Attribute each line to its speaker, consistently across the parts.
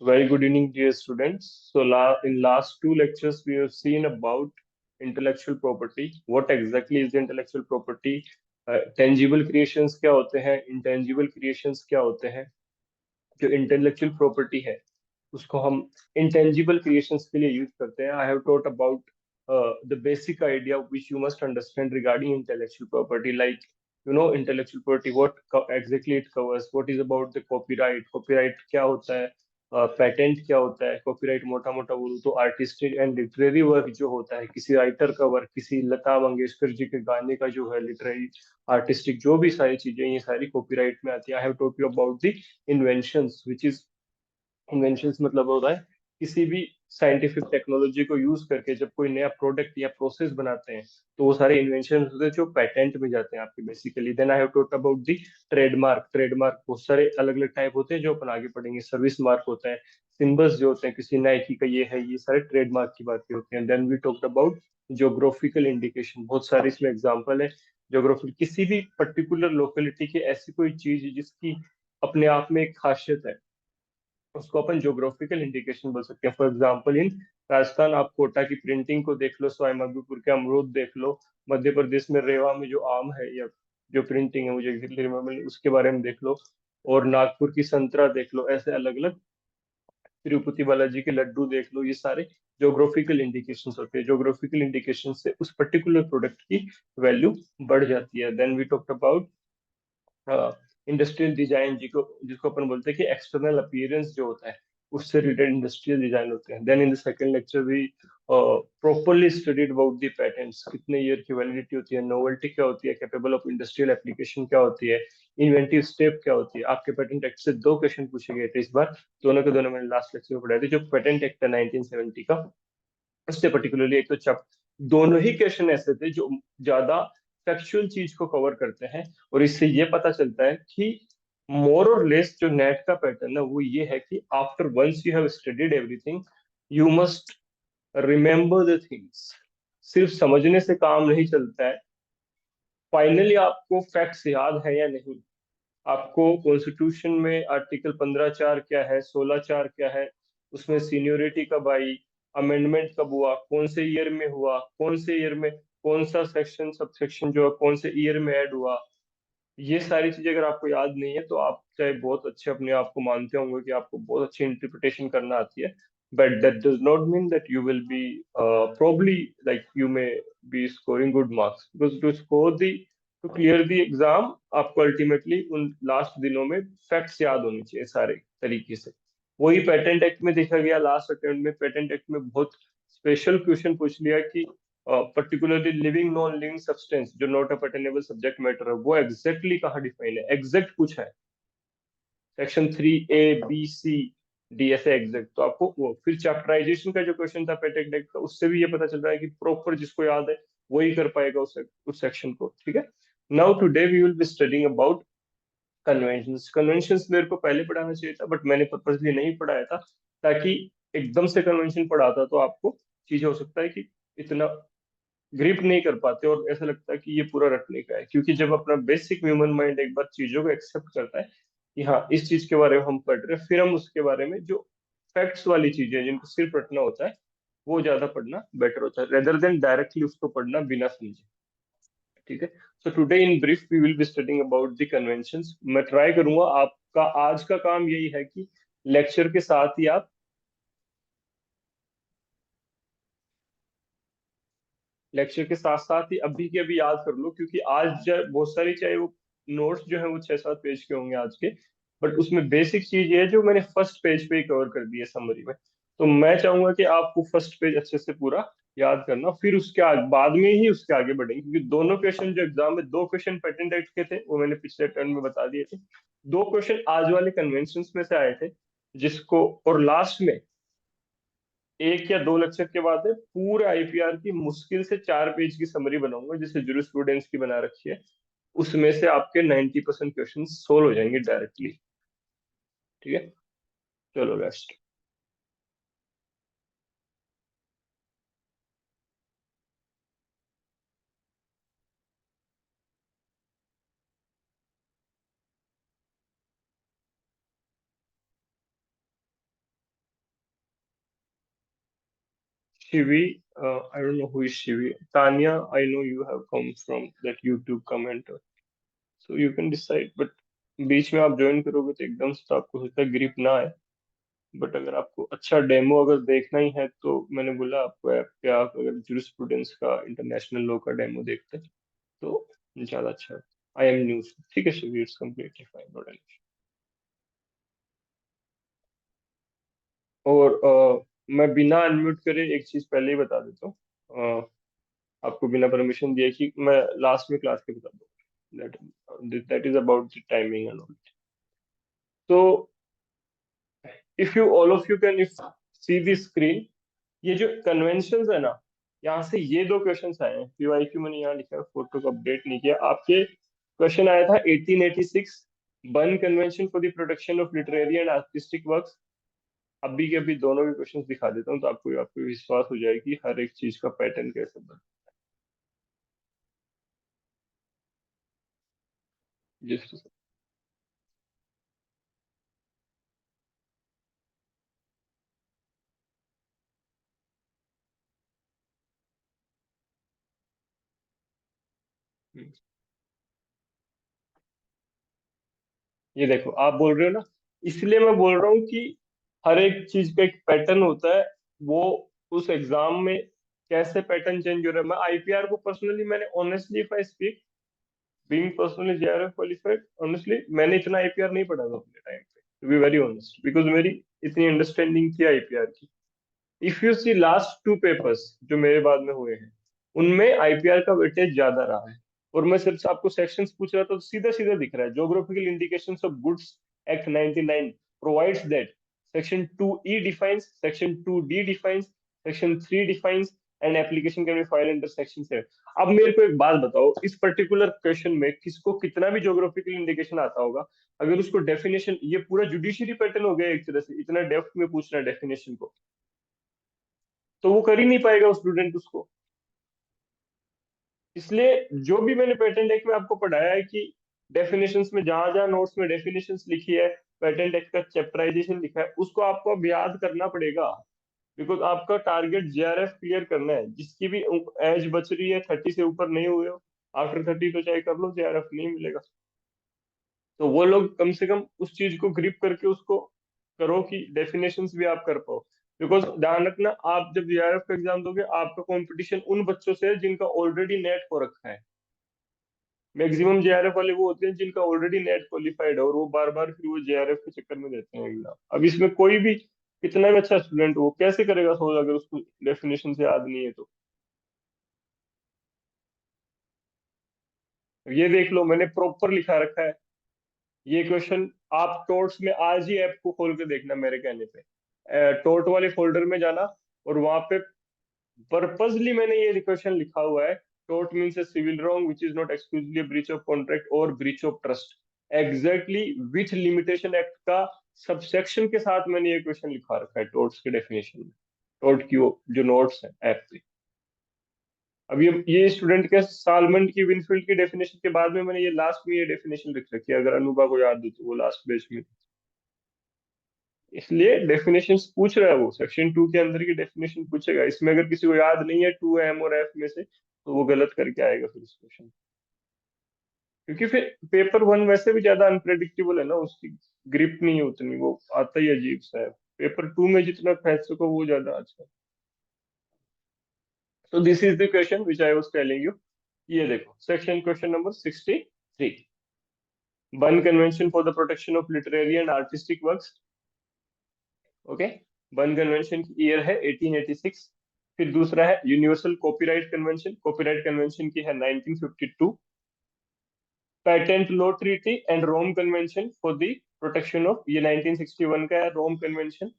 Speaker 1: Very good evening, dear students. So, in last two lectures, we have seen about intellectual property. What exactly is intellectual property? Tangible creations क्या होते हैं? Intangible creations क्या होते हैं? जो intellectual property है, उसको हम intangible creations के लिए यूज करते हैं. I have taught about the basic idea which you must understand regarding intellectual property, like intellectual property, what exactly it covers, what is about the copyright, copyright क्या होता है, पेटेंट क्या होता है. कॉपीराइट मोटा मोटा बोलूँ तो आर्टिस्टिक एंड लिटरेरी वर्क जो होता है, किसी राइटर का वर्क, किसी लता मंगेशकर जी के गाने का जो है लिटरेरी आर्टिस्टिक जो भी सारी चीजें, ये सारी कॉपीराइट में आती है. I have taught you about the inventions which is, inventions मतलब होता है किसी भी साइंटिफिक टेक्नोलॉजी को यूज करके जब कोई नया प्रोडक्ट या प्रोसेस बनाते हैं, तो वो सारे इन्वेंशन होते हैं जो पेटेंट में जाते हैं आपके basically. Then I have talked about the trademark. Trademark बहुत सारे अलग अलग टाइप होते हैं जो अपन आगे पढ़ेंगे. सर्विस मार्क होता है, सिंबल्स जो होते हैं किसी नाइकी का ये है, ये सारे ट्रेडमार्क की बातें होती हैं. Then we talked about geographical indication. बहुत सारे इसमें एग्जाम्पल है. ज्योग्राफी किसी भी पर्टिकुलर लोकेलिटी की ऐसी कोई चीज जिसकी अपने आप में एक खासियत है, उसको अपन ज्योग्राफिकल इंडिकेशन बोल सकते हैं. फॉर एग्जांपल इन राजस्थान आप कोटा की प्रिंटिंग को देख लो, सवाईमाधोपुर के अमरूद देख लो, मध्य प्रदेश में रेवा में जो आम है या जो प्रिंटिंग है, मुझे एग्जैक्टली रिमेम्बर नहीं, उसके बारे में देख लो. और नागपुर की संतरा देख लो. ऐसे अलग अलग, तिरुपति बालाजी के लड्डू देख लो. ये सारे ज्योग्राफिकल इंडिकेशन होते हैं. ज्योग्राफिकल इंडिकेशन से उस पर्टिकुलर प्रोडक्ट की वैल्यू बढ़ जाती है. Then we talked about industrial design, जिसको अपन बोलते हैं कि एक्सटर्नल अपीयरेंस जो होता है, उससे रिलेटेड इंडस्ट्रियल डिजाइन होते हैं. Then in the second lecture we properly studied about the patents. कितने ईयर की वैलिडिटी होती है, नोवेल्टी क्या होती है, कैपेबल ऑफ इंडस्ट्रियल एप्लीकेशन क्या होती है, इन्वेंटिव स्टेप क्या होती है. आपके पेटेंट एक्ट से दो क्वेश्चन पूछे गए थे इस बार. दोनों के दोनों मैंने लास्ट लेक्चर में पढ़ाए थे. जो पेटेंट एक्ट है 1970 का, उससे पर्टिकुलरली एक तो चैप, दोनों ही क्वेश्चन ऐसे थे जो ज्यादा फैक्चुअल चीज को कवर करते हैं. और इससे ये पता चलता है कि मोर और लेस जो नेट का पैटर्न है वो ये है कि after once you have studied everything, you must remember the things. सिर्फ समझने से काम नहीं चलता है. फाइनली आपको फैक्ट्स याद है या नहीं, आपको कॉन्स्टिट्यूशन में आर्टिकल 15(4) क्या है, 16(4) क्या है, उसमें सीनियोरिटी कब आई, अमेंडमेंट कब हुआ, कौन से ईयर में हुआ, कौन से ईयर में कौन सा सेक्शन सब सेक्शन जो है कौन से ईयर में ऐड हुआ. ये सारी चीजें अगर आपको याद नहीं है तो आप चाहे बहुत अच्छे अपने आप को मानते होंगे कि आपको बहुत अच्छी इंटरप्रिटेशन करना आती है, but that does not mean that you will be probably like you may be scoring good marks, because to clear the exam आपको अल्टीमेटली उन लास्ट दिनों में फैक्ट्स याद होने चाहिए सारे तरीके से. वही पेटेंट एक्ट में देखा गया. लास्ट अटेम्प्ट में पेटेंट एक्ट में बहुत स्पेशल क्वेश्चन पूछ लिया कि particularly living non living substance जो नॉट अ पेटेनेबल सब्जेक्ट मैटर है, वो एग्जैक्टली कहाँ डिफाइन है. एग्जैक्ट पूछा है section 3A B C D ऐसे एग्जैक्ट. तो आपको वो फिर चैप्टराइजेशन का जो क्वेश्चन था पेटेंट एक्ट का, उससे भी ये पता चल रहा है कि प्रॉपर जिसको याद है वही कर पाएगा उस सेक्शन को. ठीक है. Now today we will be studying about conventions. Conventions मेरे को पहले पढ़ाना चाहिए था बट मैंने पर्पसली नहीं पढ़ाया था, ताकि एकदम से कन्वेंशन पढ़ाता तो आपको चीज हो सकता है कि इतना ग्रिप नहीं कर पाते और ऐसा लगता है कि ये पूरा रटने का है. क्योंकि जब अपना बेसिक ह्यूमन माइंड एक बार चीजों को एक्सेप्ट करता है कि हाँ इस चीज के बारे में हम पढ़ रहे हैं, फिर हम उसके बारे में जो फैक्ट्स वाली चीजें हैं जिनको सिर्फ रटना होता है, वो ज्यादा पढ़ना बेटर होता है रेदर देन डायरेक्टली उसको पढ़ना बिना समझे. ठीक है. So today in brief we will be studying about the conventions. मैं ट्राई करूंगा, आपका आज का काम यही है कि लेक्चर के साथ ही आप, लेक्चर के साथ साथ ही अभी के अभी याद कर लो. क्योंकि आज बहुत सारी, चाहे वो नोट्स जो है वो 6-7 पेज के होंगे आज के, बट उसमें बेसिक चीज ये है जो मैंने फर्स्ट पेज पे ही कवर कर दी है समरी में. तो मैं चाहूंगा कि आपको फर्स्ट पेज अच्छे से पूरा याद करना, फिर उसके बाद में ही उसके आगे बढ़ेंगे. क्योंकि दोनों क्वेश्चन जो एग्जाम में, दो क्वेश्चन पेटेंट एक्ट के थे वो मैंने पिछले टर्न में बता दिए थे. दो क्वेश्चन आज वाले कन्वेंशन में से आए थे, जिसको, और लास्ट में एक या दो लेक्चर के बाद है पूरे आईपीआर की मुश्किल से 4 पेज की समरी बनाऊंगा, जिसे जूरिस्प्रूडेंस की बना रखी है. उसमें से आपके 90% क्वेश्चन सोल्व हो जाएंगे डायरेक्टली. ठीक है. चलो next. Shivi, I don't know who is Shivi. Tanya, I know you have come from that YouTube commenter, so you can decide. But बीच में आप ज्वाइन करोगे तो एकदम से तो आपको हो सकता है ग्रिप ना आए। बट अगर आपको अच्छा डेमो अगर देखना ही है तो मैंने बोला आपको ऐप पे आप अगर जूरिस्प्रूडेंस का इंटरनेशनल लॉ का डेमो देखते हैं तो ज्यादा अच्छा है। आई एम न्यूज, ठीक है Shivi, it's completely fine, not an. और मैं बिना अनम्यूट करे एक चीज पहले ही बता देता हूँ। आपको बिना परमिशन दिए कि मैं लास्ट में क्लास के बता दूँ, that is about the timing and all. तो if you all of you can if see the screen, ये जो कन्वेंशन है ना, यहाँ से ये दो क्वेश्चंस आए हैं। पीवाईक्यू मैंने यहाँ लिखा है, फोटो को अपडेट नहीं किया। आपके क्वेश्चन आया था 1886, burn convention for the protection of literary and artistic works. अभी के अभी दोनों के क्वेश्चंस दिखा देता हूँ तो आपको आपको विश्वास हो जाएगी कि हर एक चीज का पैटर्न कैसे बना। जिस ये देखो आप बोल रहे हो ना, इसलिए मैं बोल रहा हूँ कि हर एक चीज का एक पैटर्न होता है। वो उस एग्जाम में कैसे पैटर्न चेंज हो रहा है। मैं आईपीआर को पर्सनली मैंने honestly if I speak, being personally JRF qualified, honestly मैंने इतना आईपीआर नहीं पढ़ा था अपने टाइम पे, to be very honest, because मेरी इतनी अंडरस्टैंडिंग थी आईपीआर की। If you see last two papers जो मेरे बाद में हुए हैं, उनमें आईपीआर का वेटेज ज्यादा रहा है। और मैं सिर्फ आपको सेक्शंस पूछ रहा था तो सीधा सीधा दिख रहा है। Geographical indications of goods act 99 provides that section 2E defines, section 2D defines, section 3 defines and application can be file under section 7। अब मेरे को एक बात बताओ, इस पर्टिकुलर क्वेश्चन में किसको कितना भी ज्योग्राफिकल इंडिकेशन आता होगा, अगर उसको डेफिनेशन, ये पूरा जुडिशरी पैटर्न हो गया एक तरह से, इतना डेप्थ में पूछना डेफिनेशन को, तो वो कर ही नहीं पाएगा उस स्टूडेंट उसको। इसलिए जो भी मैंने पेटेंट एक्ट में आपको पढ़ाया है कि डेफिनेशंस में जहां जहां नोट्स में डेफिनेशंस लिखी है, पेटेंट एक्ट का चैप्टराइजेशन लिखा है, उसको आपको अब याद करना पड़ेगा। बिकॉज आपका टारगेट जेआरएफ क्लियर करना है। जिसकी भी एज बच रही है 30 से ऊपर नहीं हुए हो, आफ्टर 30 तो चाहे कर लो, जेआरएफ नहीं मिलेगा। तो वो लोग कम से कम उस चीज को ग्रिप करके उसको करो कि डेफिनेशंस भी आप कर पाओ। बिकॉज ध्यान रखना, आप जब जेआरएफ का एग्जाम दोगे आपका कंपटीशन उन बच्चों से है जिनका ऑलरेडी नेट हो रखा है। मैक्सिमम जेआरएफ वाले वो होते हैं जिनका ऑलरेडी नेट क्वालिफाइड है और वो बार बार फिर वो जेआरएफ के चक्कर में देते हैं एग्जाम। अब इसमें कोई भी कितना भी अच्छा स्टूडेंट वो कैसे करेगा सोच, अगर उसको डेफिनेशन से याद नहीं है तो। ये देख लो मैंने प्रॉपर लिखा रखा है ये क्वेश्चन। आप टोट्स में आज ही ऐप को खोल के देखना मेरे कहने पे, टोट वाले फोल्डर में जाना और वहां पे पर्पसली मैंने ये क्वेश्चन लिखा हुआ है। टोट means a civil wrong which is not exclusively breach of contract और breach of trust. Exactly which limitation act का सबसेक्शन के साथ मैंने ये क्वेश्चन लिखा रखा है टोट्स के डेफिनेशन में। टोट की जो नोट्स है ऐप पे। अब ये स्टूडेंट के सालमंड की विनफील्ड की डेफिनेशन के बाद में मैंने ये लास्ट में ये डेफिनेशन लिख रखी है, अगर अनुभा को याद हो तो वो लास्ट पेज में। इसलिए डेफिनेशंस पूछ रहा है वो, सेक्शन 2 के अंदर की डेफिनेशन पूछेगा। इसमें अगर किसी को याद नहीं है 2M और F में से तो वो गलत करके आएगा फिर इस क्वेश्चन। क्योंकि फिर पेपर 1 वैसे भी ज्यादा अनप्रेडिक्टेबल है ना, उसकी ग्रिप नहीं है उतनी, वो आता ही अजीब सा है। पेपर 2 में जितना खींच सको वो ज्यादा अच्छा है। तो this is the question which I was telling you. ये देखो section question number 63, Berne convention for the protection of literary and artistic works. Okay, Berne convention की ईयर है 1886। फिर दूसरा है universal copyright convention, copyright convention की है 1952। Patent law treaty and Rome convention for the protection of, ये 1961 का है रोम कन्वेंशन।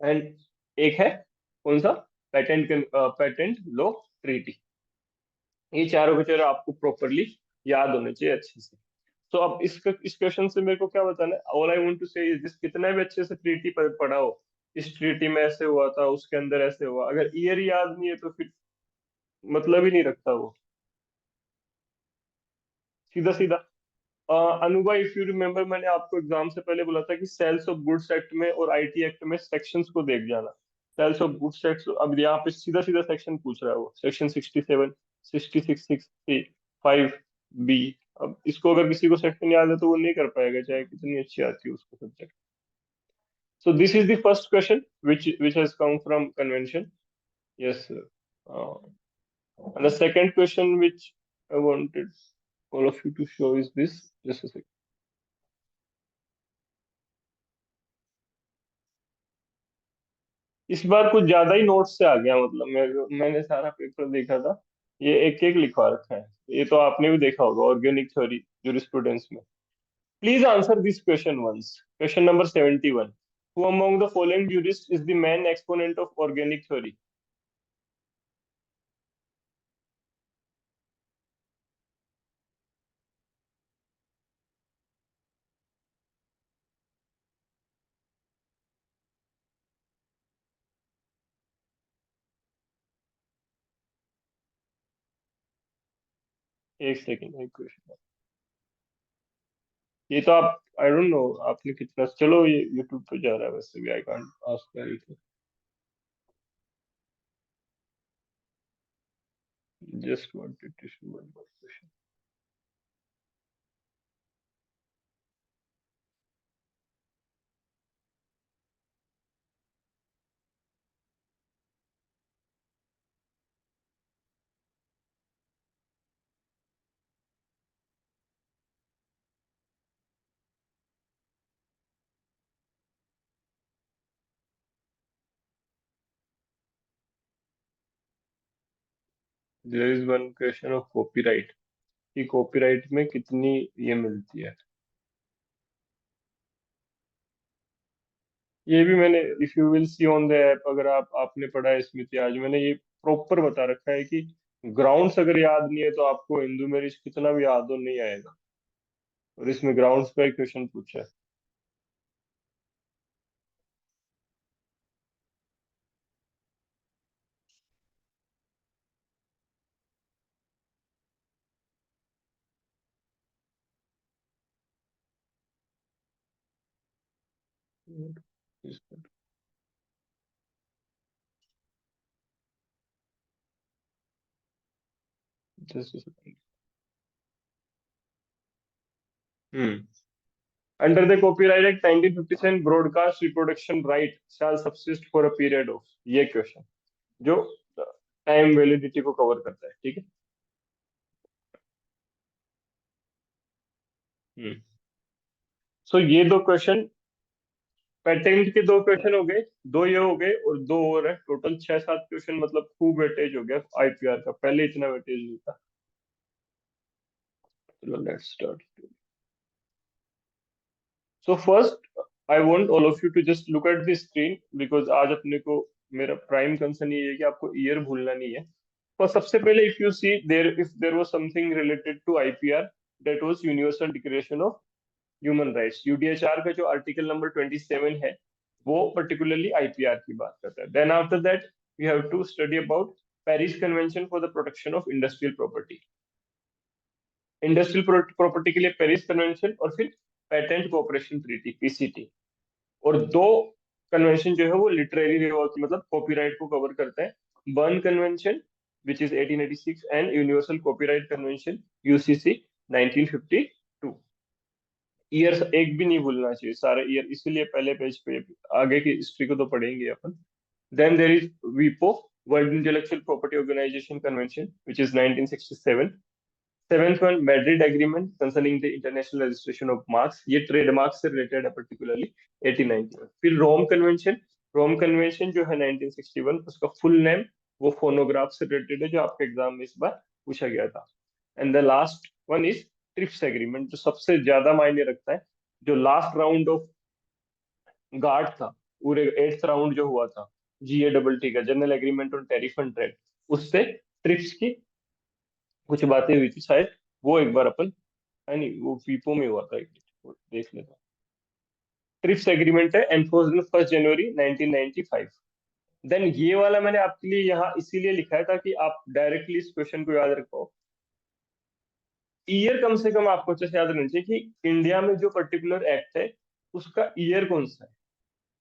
Speaker 1: एंड एक है कौन सा, पेटेंट लॉ ट्रीटी। ये चारों के चारों आपको प्रॉपरली याद होने चाहिए अच्छे से। तो अब इस क्वेश्चन से मेरे को क्या बताना है, ऑल आई वांट टू से इज दिस, कितना भी अच्छे से ट्रीटी पर पढ़ा हो, इस ट्रीटी में ऐसे हुआ था, उसके अंदर ऐसे हुआ, अगर ईयर याद नहीं है तो फिर मतलब ही नहीं रखता वो, सीधा सीधा। अनुभा, इफ यू रिमेम्बर मैंने आपको एग्जाम से पहले बोला था कि सेल्स ऑफ गुड्स एक्ट में और आईटी एक्ट में सेक्शंस को देख जाना। सेल्स ऑफ गुड सेक्स, अब यहाँ पे सीधा सीधा सेक्शन पूछ रहा है वो, सेक्शन 67, 66, 65 बी। अब इसको अगर किसी को सेक्शन याद है तो वो नहीं कर पाएगा, चाहे कितनी अच्छी आती है उसको subject. So this is the first question which has come from convention. Yes, sir. Uh, and the second question which I wanted all of you to show is this. Just a second. इस बार कुछ ज्यादा ही notes से आ गया, मतलब मैंने सारा paper देखा था, ये एक एक लिखवा रखा है। ये तो आपने भी देखा होगा, ऑर्गेनिक थ्योरी जूरिस्प्रूडेंस में। Please answer this question once. Question number 71। Who among the following jurists is the main exponent of organic theory? एक सेकेंड, एक क्वेश्चन। ये तो आप, आई डोंट नो आपने कितना, चलो ये यूट्यूब पे जा रहा है वैसे भी, I can't ask anything. Just wanted to show one more question. There is one question of copyright, कि कॉपीराइट में कितनी ये मिलती है। ये भी मैंने, if you will see on the app, अगर आपने पढ़ा है स्मृति, आज मैंने ये प्रॉपर बता रखा है कि ग्राउंड्स अगर याद नहीं है तो आपको हिंदू मैरिज कितना भी याद हो नहीं आएगा। और इसमें ग्राउंड्स का एक क्वेश्चन पूछा है। हम्म। Under the Copyright Act 1957, broadcast reproduction right shall subsist for a period of, ये क्वेश्चन जो टाइम वैलिडिटी को कवर करता है, ठीक है। हम्म। सो ये दो क्वेश्चन, पेटेंट के दो क्वेश्चन हो गए, दो ये हो गए और दो और है, टोटल 6-7 क्वेश्चन, मतलब खूब वेटेज हो गया आईपीआर का, पहले इतना वेटेज नहीं था। चलो let's start. So first I want all of you to just look at the screen, because आज अपने को, मेरा प्राइम कंसर्न ये है कि आपको ईयर भूलना नहीं है। तो सबसे पहले if you see there, if there was something related to IPR, that was universal declaration of human rights, UDHR का जो आर्टिकल नंबर 27 है, वो पर्टिकुलरली आईपीआर की बात करता है। Then after that we have to study about Paris convention for the protection of industrial property, industrial property के लिए पेरिस कन्वेंशन, और फिर पेटेंट कोऑपरेशन ट्रीटी पीसीटी। और दो कन्वेंशन जो है वो लिटरेरी मतलब कॉपीराइट को कवर करता है, burn convention which is 1886 and universal copyright convention UCC 1952। Year एक भी नहीं भूलना चाहिए, सारे ईयर, इसीलिए पहले पेज पे, आगे की हिस्ट्री को तो पढ़ेंगे अपन। देन देयर इज वीपो, world intellectual property organisation convention which is 1967। Seventh one, Madrid agreement concerning the international registration of marks, ये ट्रेडमार्क से रिलेटेड है पर्टिकुलरली, 1891। फिर रोम कन्वेंशन, रोम कन्वेंशन जो है 1961, उसका फुल नेम वो फोनोग्राफ से रिलेटेड है, जो आपके एग्जाम में इस बार पूछा गया था। And the last one is TRIPS agreement, जो सबसे ज्यादा मायने रखता है, जो लास्ट राउंड ऑफ गार्ड था, पूरे 8th राउंड जो हुआ था GATT का, general agreement on tariff and trade, उससे ट्रिप्स की कुछ बातें हुई थी शायद, वो एक बार अपन, है नहीं, वो पीपो में हुआ था एक, वो देख लेता। ट्रिप्स एग्रीमेंट है, एनफोर्समेंट 1 जनवरी 1995। देन ये वाला मैंने आपके लिए यहाँ इसीलिए लिखा है ताकि आप डायरेक्टली इस क्वेश्चन को याद रखो। ईयर कम से कम आपको अच्छे से याद रहना चाहिए कि इंडिया में जो पर्टिकुलर एक्ट है उसका ईयर कौन सा है।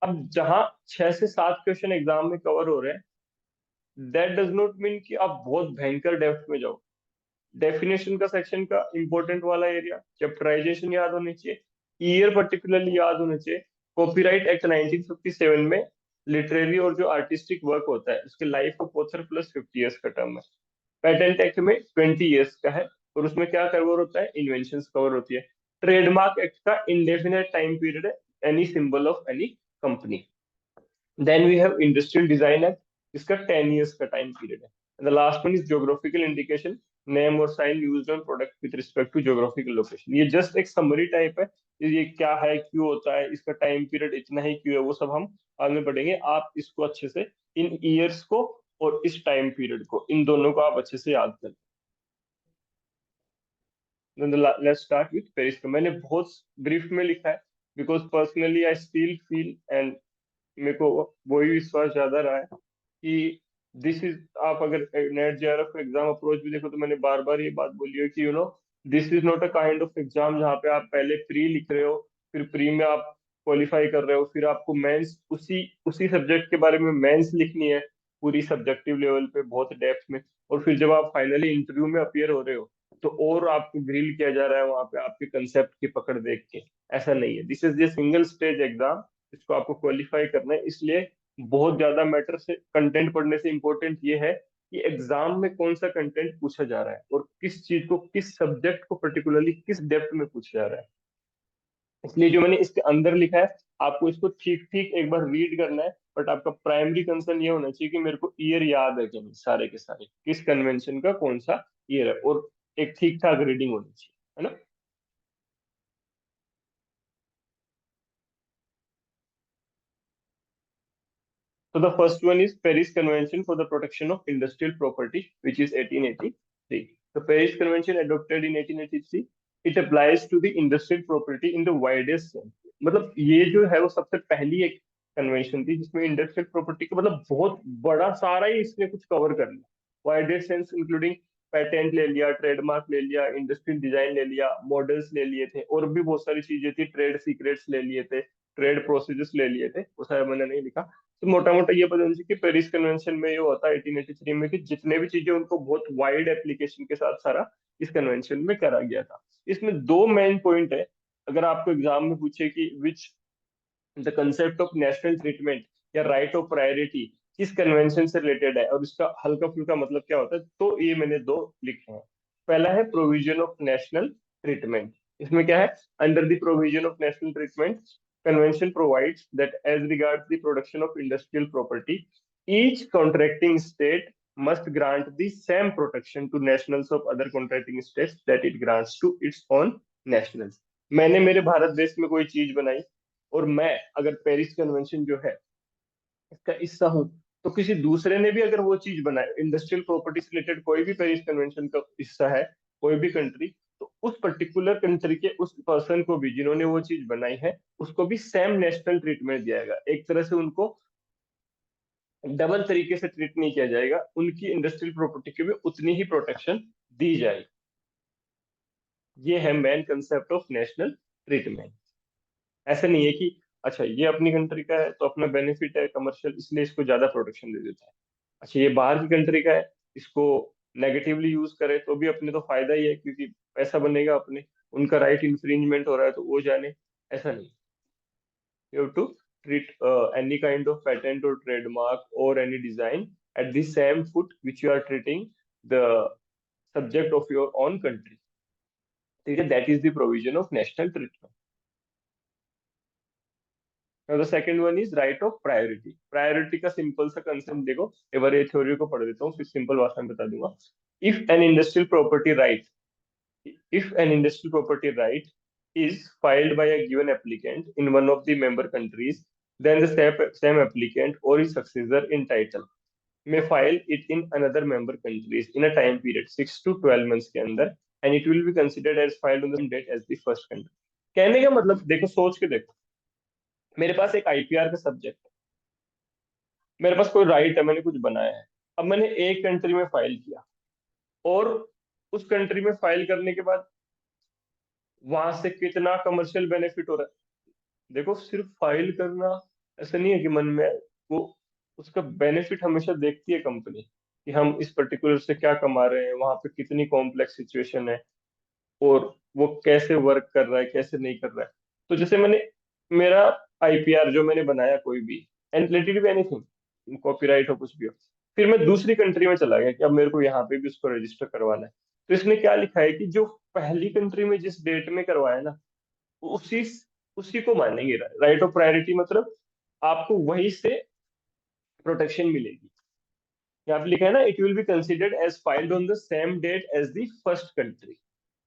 Speaker 1: अब जहां 6 से 7 क्वेश्चन एग्जाम में कवर हो रहे हैं, दैट डज नॉट मीन कि आप बहुत भयंकर डेप्थ में जाओ। डेफिनेशन का सेक्शन का इंपॉर्टेंट वाला एरिया, चैप्टराइजेशन याद होनी चाहिए, ईयर पर्टिकुलरली याद होना चाहिए। कॉपीराइट एक्ट 1957 में लिटरेरी और जो आर्टिस्टिक वर्क होता है उसके life of author plus 50 years का टर्म है। पेटेंट एक्ट में 20 ईयर्स का है, और उसमें क्या कवर होता है, इन्वेंशन कवर होती है। ट्रेडमार्क एक्ट का इंडेफिनेट टाइम पीरियड है, any symbol of any company. Then we have industrial design act, इसका 10 ईयर्स का टाइम पीरियड है। The last one is geographical indication, name और sign used on product with respect to geographical location. ये just एक summary type है, ये क्या है, क्यों होता है, इसका टाइम पीरियड इतना ही क्यों है, वो सब हम बाद में पढ़ेंगे। आप इसको अच्छे से, इन ईयर्स को और इस टाइम पीरियड को, इन दोनों को आप अच्छे से याद कर। Let's start with Paris. मैंने बहुत ब्रीफ में लिखा है, because personally I still feel and मेरे को वही विश्वास ज्यादा रहा है कि दिस इज, आप अगर नेट जेआरएफ एग्जाम अप्रोच भी देखो तो मैंने बार बार ये बात बोली है कि this is not a kind of exam जहाँ पे आप पहले प्री लिख रहे हो, फिर प्री में आप क्वालिफाई कर रहे हो, फिर आपको मेंस उसी उसी सब्जेक्ट के बारे में मेंस लिखनी है पूरी सब्जेक्टिव लेवल पे बहुत डेप्थ में, और फिर जब आप फाइनली इंटरव्यू में अपियर हो रहे हो तो और आपको ग्रिल किया जा रहा है वहां पे आपके कंसेप्ट की पकड़ देख के। ऐसा नहीं है, this is a single stage exam, इसको आपको क्वालिफाई करना है। इसलिए बहुत ज्यादा मैटर से कंटेंट पढ़ने से इंपॉर्टेंट ये है कि एग्जाम में कौन सा कंटेंट पूछा जा रहा है और किस चीज को, किस सब्जेक्ट को पर्टिकुलरली किस डेप्थ में पूछा जा रहा है। इसलिए जो मैंने इसके अंदर लिखा है, आपको इसको ठीक ठीक एक बार रीड करना है, बट आपका प्राइमरी कंसर्न ये होना चाहिए कि मेरे को ईयर याद है कि नहीं, सारे के सारे किस कन्वेंशन का कौन सा ईयर है, और एक ठीक ठाक रीडिंग होनी चाहिए, है ना। So the first one is Paris Convention for the Protection of Industrial Property, which is 1883. The Paris Convention adopted in 1883. It applies to the industrial property in the widest sense. मतलब ये जो है वो सबसे पहली एक कन्वेंशन थी जिसमें इंडस्ट्रियल प्रॉपर्टी का मतलब बहुत बड़ा सारा ही इसने कुछ कवर कर लिया। वाइडेस्ट सेंस इंक्लूडिंग पेटेंट ले लिया, ट्रेडमार्क ले लिया, इंडस्ट्रियल डिजाइन ले लिया, मॉडल्स ले लिए थे, और भी बहुत सारी चीजें थी, ट्रेड सीक्रेट्स ले लिए थे, ट्रेड प्रोसीजर्स ले लिए थे, वो सारा मैंने नहीं लिखा। तो मोटा मोटा ये पता चलती कि पेरिस कन्वेंशन में ये होता है 1883 में कि जितने भी चीजें उनको बहुत वाइड एप्लीकेशन के साथ सारा इस कन्वेंशन में करा गया था। इसमें दो मेन पॉइंट है। अगर आपको एग्जाम में पूछे कि which the concept of national treatment या राइट ऑफ प्रायोरिटी किस कन्वेंशन से रिलेटेड है और इसका हल्का फुल्का मतलब क्या होता है, तो ये मैंने दो लिखे हैं। पहला है प्रोविजन ऑफ नेशनल ट्रीटमेंट। इसमें क्या है, under the provision of national treatment convention provides that as regards the production of industrial property, each contracting state must grant the same protection to nationals of other contracting states that it grants to its own nationals। मैंने मेरे भारत देश में कोई चीज बनाई, और मैं अगर पेरिस कन्वेंशन जो है इसका हिस्सा हूँ, तो किसी दूसरे ने भी अगर वो चीज बनाए, इंडस्ट्रियल प्रॉपर्टी से रिलेटेड कोई भी पेरिस कन्वेंशन का हिस्सा है, कोई भी कंट्री, तो उस पर्टिकुलर कंट्री के उस पर्सन को भी जिन्होंने वो चीज बनाई है उसको भी सेम नेशनल ट्रीटमेंट दिया जाएगा। एक तरह से उनको डबल तरीके से ट्रीट नहीं किया जाएगा, उनकी इंडस्ट्रियल प्रॉपर्टी की भी उतनी ही प्रोटेक्शन दी जाएगी। ये है main concept of national treatment. ऐसा नहीं है कि अच्छा ये अपनी कंट्री का है तो अपना बेनिफिट है कमर्शियल इसलिए इसको ज्यादा प्रोटेक्शन दे देता है, अच्छा ये बाहर की कंट्री का है इसको नेगेटिवली यूज करे तो भी अपने तो फायदा ही है क्योंकि पैसा बनेगा अपने, उनका राइट इंफ्रिंजमेंट हो रहा है तो वो जाने। ऐसा नहीं, you have to treat any kind of patent or trademark or any design at the same foot which you are treating the subject of your own country। ठीक है, that is the provision of national treatment। Now the second one is right of priority। Priority का simple सा concept देखो, एक बार ये theory को पढ़ देता हूँ फिर सिंपल भाषा में बता दूंगा। If an industrial property right if an industrial property right is filed by a given applicant in one of the member countries, then the same applicant or his successor in title may file it in another member countries in a time period 6 to 12 months के अंदर, and it will be considered as filed on the same date as the first country। कहने का मतलब देखो, सोच के देखो, मेरे पास एक आईपीआर का सब्जेक्ट है, मेरे पास कोई राइट है, मैंने कुछ बनाया है, अब मैंने एक कंट्री में फाइल किया, और उस कंट्री में फाइल करने के बाद वहां से कितना कमर्शियल बेनिफिट हो रहा है। देखो सिर्फ फाइल करना ऐसा नहीं है कि मन में वो, उसका बेनिफिट हमेशा देखती है कंपनी कि हम इस पर्टिकुलर से क्या कमा रहे हैं, वहां पे कितनी कॉम्प्लेक्स सिचुएशन है, और वो कैसे वर्क कर रहा है, कैसे नहीं कर रहा है। तो जैसे मैंने मेरा आईपीआर जो मैंने बनाया कोई भी, एंड रिलेटेड भी एनीथिंग, कॉपीराइट हो कुछ भी हो, फिर मैं दूसरी कंट्री में चला गया कि अब मेरे को यहाँ पे भी उसको रजिस्टर करवाना है। तो इसमें क्या लिखा है कि जो पहली कंट्री में जिस डेट में करवाया ना, उसी उसी को मानेंगे। राइट ऑफ प्रायोरिटी मतलब आपको वहीं से प्रोटेक्शन मिलेगी। यहाँ पे लिखा है ना, it will be considered as filed on the same date as the first country.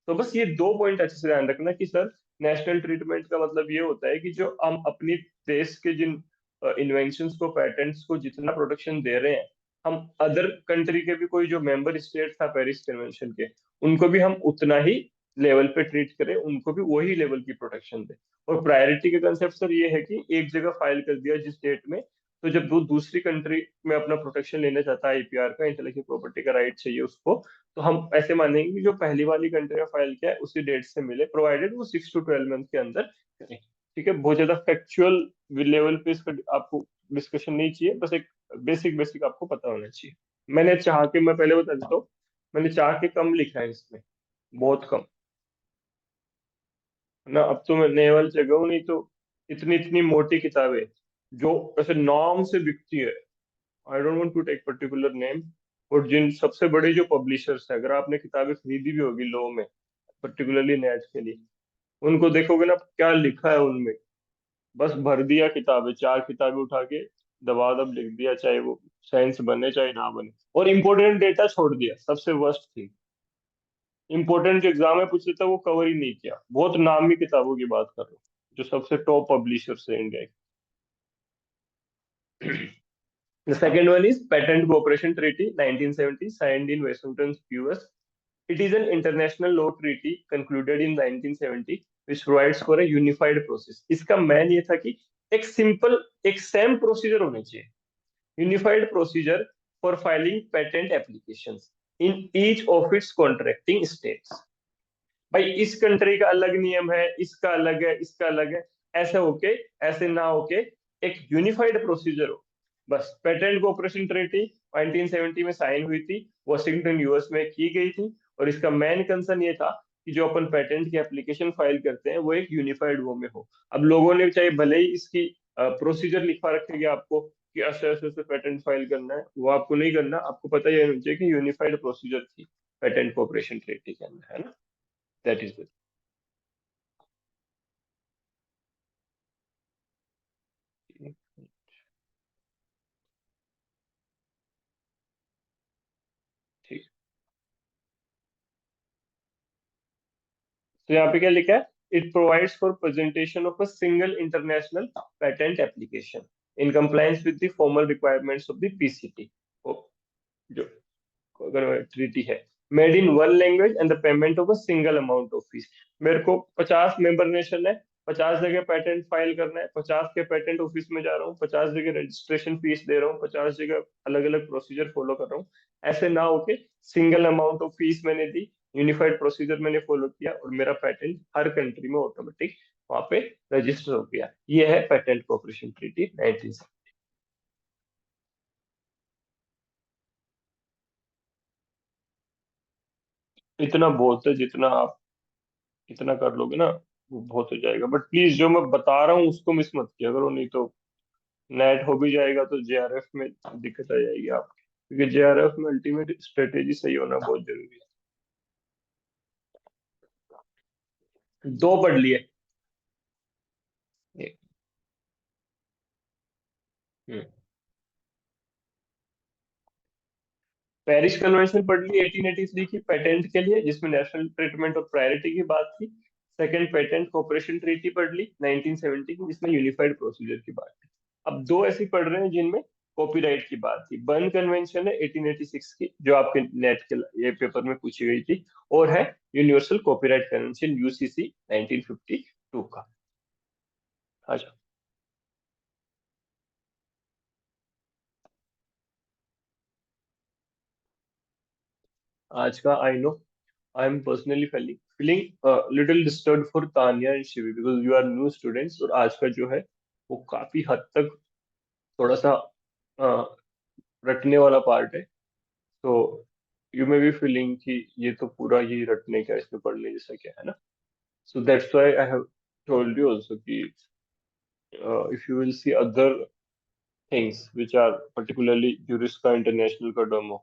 Speaker 1: तो बस ये दो पॉइंट अच्छे से ध्यान रखना कि सर, नेशनल ट्रीटमेंट का मतलब ये होता है कि जो हम अपनी देश के जिन इन्वेंशंस को, पैटेंट्स को जितना प्रोटेक्शन दे रहे हैं, हम अदर कंट्री के भी कोई जो मेंबर स्टेट था पेरिस कन्वेंशन के, उनको भी हम उतना ही लेवल पे ट्रीट करें, उनको भी वही लेवल की प्रोटेक्शन दे। और प्रायोरिटी का कंसेप्ट सर ये है कि एक जगह फाइल कर दिया जिस डेट में, तो जब वो दूसरी कंट्री में अपना प्रोटेक्शन लेना चाहता है, आईपीआर का, इंटेलेक्चुअल प्रॉपर्टी का राइट चाहिए उसको, तो हम ऐसे मानेंगे कि जो पहली वाली कंट्री में फाइल किया है उसी डेट से मिले, प्रोवाइडेड वो 6 to 12 मंथ के अंदर करें। ठीक है, बहुत ज्यादा फैक्चुअल लेवल पे इसका आपको डिस्कशन नहीं चाहिए, बस एक बेसिक बेसिक आपको पता होना चाहिए। मैंने चाह के, मैं पहले बता देता हूँ, मैंने चाह के कम लिखा है इसमें, बहुत कम है ना। अब तो मैं नेवल जगह हूँ, नहीं तो इतनी इतनी मोटी किताबें जो ऐसे नाम से बिकती है, I don't want to take particular name, और जिन सबसे बड़े जो पब्लिशर्स है, अगर आपने किताबें खरीदी भी होगी लॉ में, पर्टिकुलरली नेट के लिए, उनको देखोगे ना क्या लिखा है उनमें, बस भर दिया किताबें, 4 किताबें उठा के दबा दब लिख दिया, चाहे वो साइंस बने चाहे ना बने, और इम्पोर्टेंट डेटा छोड़ दिया, सबसे वर्स्ट थी। इम्पोर्टेंट जो एग्जाम में पूछ लेता वो कवर ही नहीं किया, बहुत नामी किताबों की बात कर रहा हूँ, जो सबसे टॉप पब्लिशर्स है इंडिया के। The second one is Patent Cooperation Treaty 1970, signed in Washington, US. It is an international law treaty concluded in 1970, which provides for a unified process. इसका मैन ये था कि एक सिंपल, एक सेम प्रोसीजर होनी चाहिए, unified procedure for filing patent applications in each of its contracting states. भाई इस कंट्री का अलग नियम है, इसका अलग है, इसका अलग है, ऐसे होके, ऐसे ना होके, एक यूनिफाइड प्रोसीजर हो। बस पेटेंट कोऑपरेशन ट्रीटी 1970 में साइन हुई थी, वॉशिंगटन यूएस में की गई थी, और इसका मेन कंसर्न ये था कि जो अपन पेटेंट की एप्लीकेशन फाइल करते हैं वो एक यूनिफाइड वो में हो। अब लोगों ने चाहे भले ही इसकी प्रोसीजर लिखवा रखेगी आपको कि ऐसे ऐसे ऐसे पेटेंट फाइल करना है, वो आपको नहीं करना, आपको पता ही होना चाहिए कि यूनिफाइड प्रोसीजर थी पेटेंट कोऑपरेशन ट्रीटी के अंदर, है ना। That is it. ठीक। तो यहाँ पे क्या लिखा है, it provides for presentation of a single international patent application in compliance with the formal requirements of the PCT, जो अगर ट्रीटी है, made in one language and the payment of a single amount of fees. मेरे को 50 member nation है, 50 जगह patent file करना है, 50 के पेटेंट ऑफिस में जा रहा हूँ, 50 जगह रजिस्ट्रेशन फीस दे रहा हूँ, 50 जगह अलग अलग प्रोसीजर फॉलो कर रहा हूँ। ऐसे ना होके सिंगल अमाउंट ऑफ फीस मैंने दी, यूनिफाइड प्रोसीजर मैंने फॉलो किया, और मेरा पेटेंट हर कंट्री में ऑटोमेटिक वहां पे रजिस्टर हो गया। ये है पेटेंट कोऑपरेशन ट्रीटी 19। इतना बहुत है, जितना आप इतना कर लोगे ना वो बहुत हो जाएगा, बट प्लीज जो मैं बता रहा हूँ उसको मिस मत किया करो, नहीं तो नेट हो भी जाएगा तो जेआरएफ में दिक्कत आ जाएगी आपकी, क्योंकि जेआरएफ में अल्टीमेट स्ट्रेटेजी सही होना बहुत जरूरी है। दो पढ़ लिए। एक, हम्म, पेरिस कन्वेंशन पढ़ ली 1883 की पेटेंट के लिए, जिसमें नेशनल ट्रीटमेंट और प्रायोरिटी की बात थी। सेकंड पेटेंट कोऑपरेशन ट्रीटी पढ़ ली 1970 की, जिसमें यूनिफाइड प्रोसीजर की बात थी। अब दो ऐसी पढ़ रहे हैं जिनमें कॉपीराइट की बात थी। बर्न कन्वेंशन है 1886 की, जो आपके नेट के ये पेपर में पूछी गई थी, और है यूनिवर्सल कॉपीराइट कन्वेंशन यूसीसी 1952 का। अच्छा, आज का I know, I am personally feeling little disturb for Tania and Shivi, because you are new students, और आज का जो है वो काफी हद तक थोड़ा सा अ, रटने वाला पार्ट है। तो यू मे बी फीलिंग कि ये तो पूरा ही रटने का, इसमें पढ़ने जैसा क्या है ना। So that's why I have told you also कि if you will see other things which are particularly juris का इंटरनेशनल का डोमो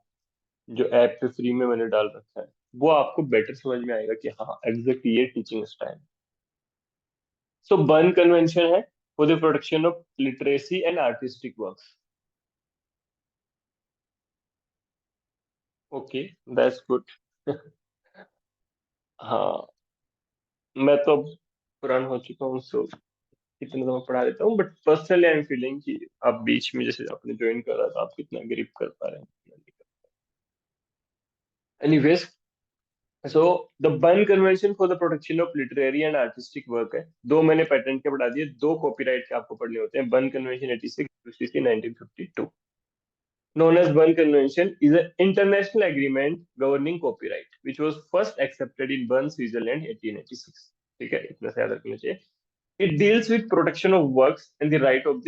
Speaker 1: जो ऐप पे फ्री में मैंने डाल रखा है, वो आपको बेटर समझ में आएगा कि हाँ एग्जैक्ट ये टीचिंग स्टाइल। सो बर्न कन्वेंशन है for the protection of literacy and artistic works. Okay, that's good. हाँ, मैं तो अब पुराना हो चुका हूँ, सो इतना तो मैं पढ़ा देता हूँ, but personally I am feeling कि आप बीच में जैसे आपने ज्वाइन करा था, आप कितना ग्रिप कर पा रहे हैं। Anyways, so the burn convention for the protection of literary and artistic work है। दो मैंने पेटेंट के पढ़ा दिए, दो कॉपीराइट के आपको पढ़ने होते हैं। Burn convention 86, UCC 1952। Known as Bern Convention is an international agreement governing copyright, which was first accepted in Bern, Switzerland, 1886. ठीक है, इतना से याद रखना चाहिए। It deals with protection of works and the right of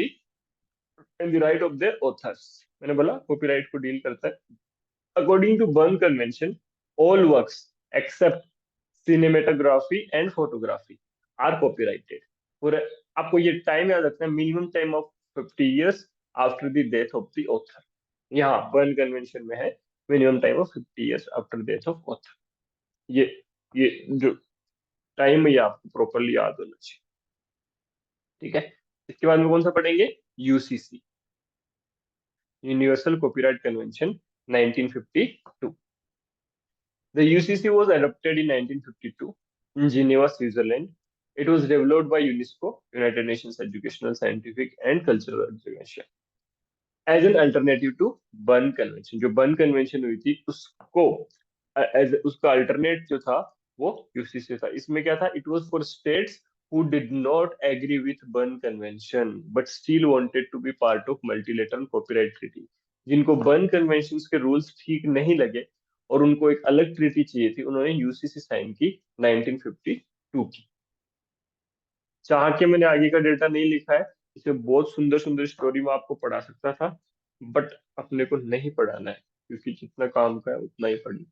Speaker 1: their authors. मैंने बोला copyright को डील करता है। According to Bern Convention, all works except cinematography and photography are copyrighted. पूरा आपको ये टाइम याद रखना है, minimum time of 50 years after the death of the author. यहाँ बर्न कन्वेंशन में है minimum time of 50 years after death of author. ये ये जो टाइम है ये आपको प्रॉपरली याद होना चाहिए। ठीक है, इसके बाद में कौन सा पढ़ेंगे? UCC, universal copyright convention 1952। The UCC was adopted in 1952 in Geneva, Switzerland. It was developed by UNESCO, United Nations Educational, Scientific and Cultural Organization, as an alternative to burn convention. जो बर्न कन्वेंशन हुई थी उसको as उसका alternate जो था वो UCC था। इसमें क्या था? It was for states who did not agree with Bern Convention but still wanted to be part of multilateral copyright treaty। जिनको बर्न कन्वेंशन के रूल्स ठीक नहीं लगे और उनको एक अलग ट्रीटी चाहिए थी, उन्होंने यूसीसी साइन की 1952 की। चाह के मैंने आगे का डेटा नहीं लिखा है, इसे बहुत सुंदर सुंदर स्टोरी में आपको पढ़ा सकता था, बट अपने को नहीं पढ़ाना है क्योंकि जितना काम का है उतना ही पढ़ी।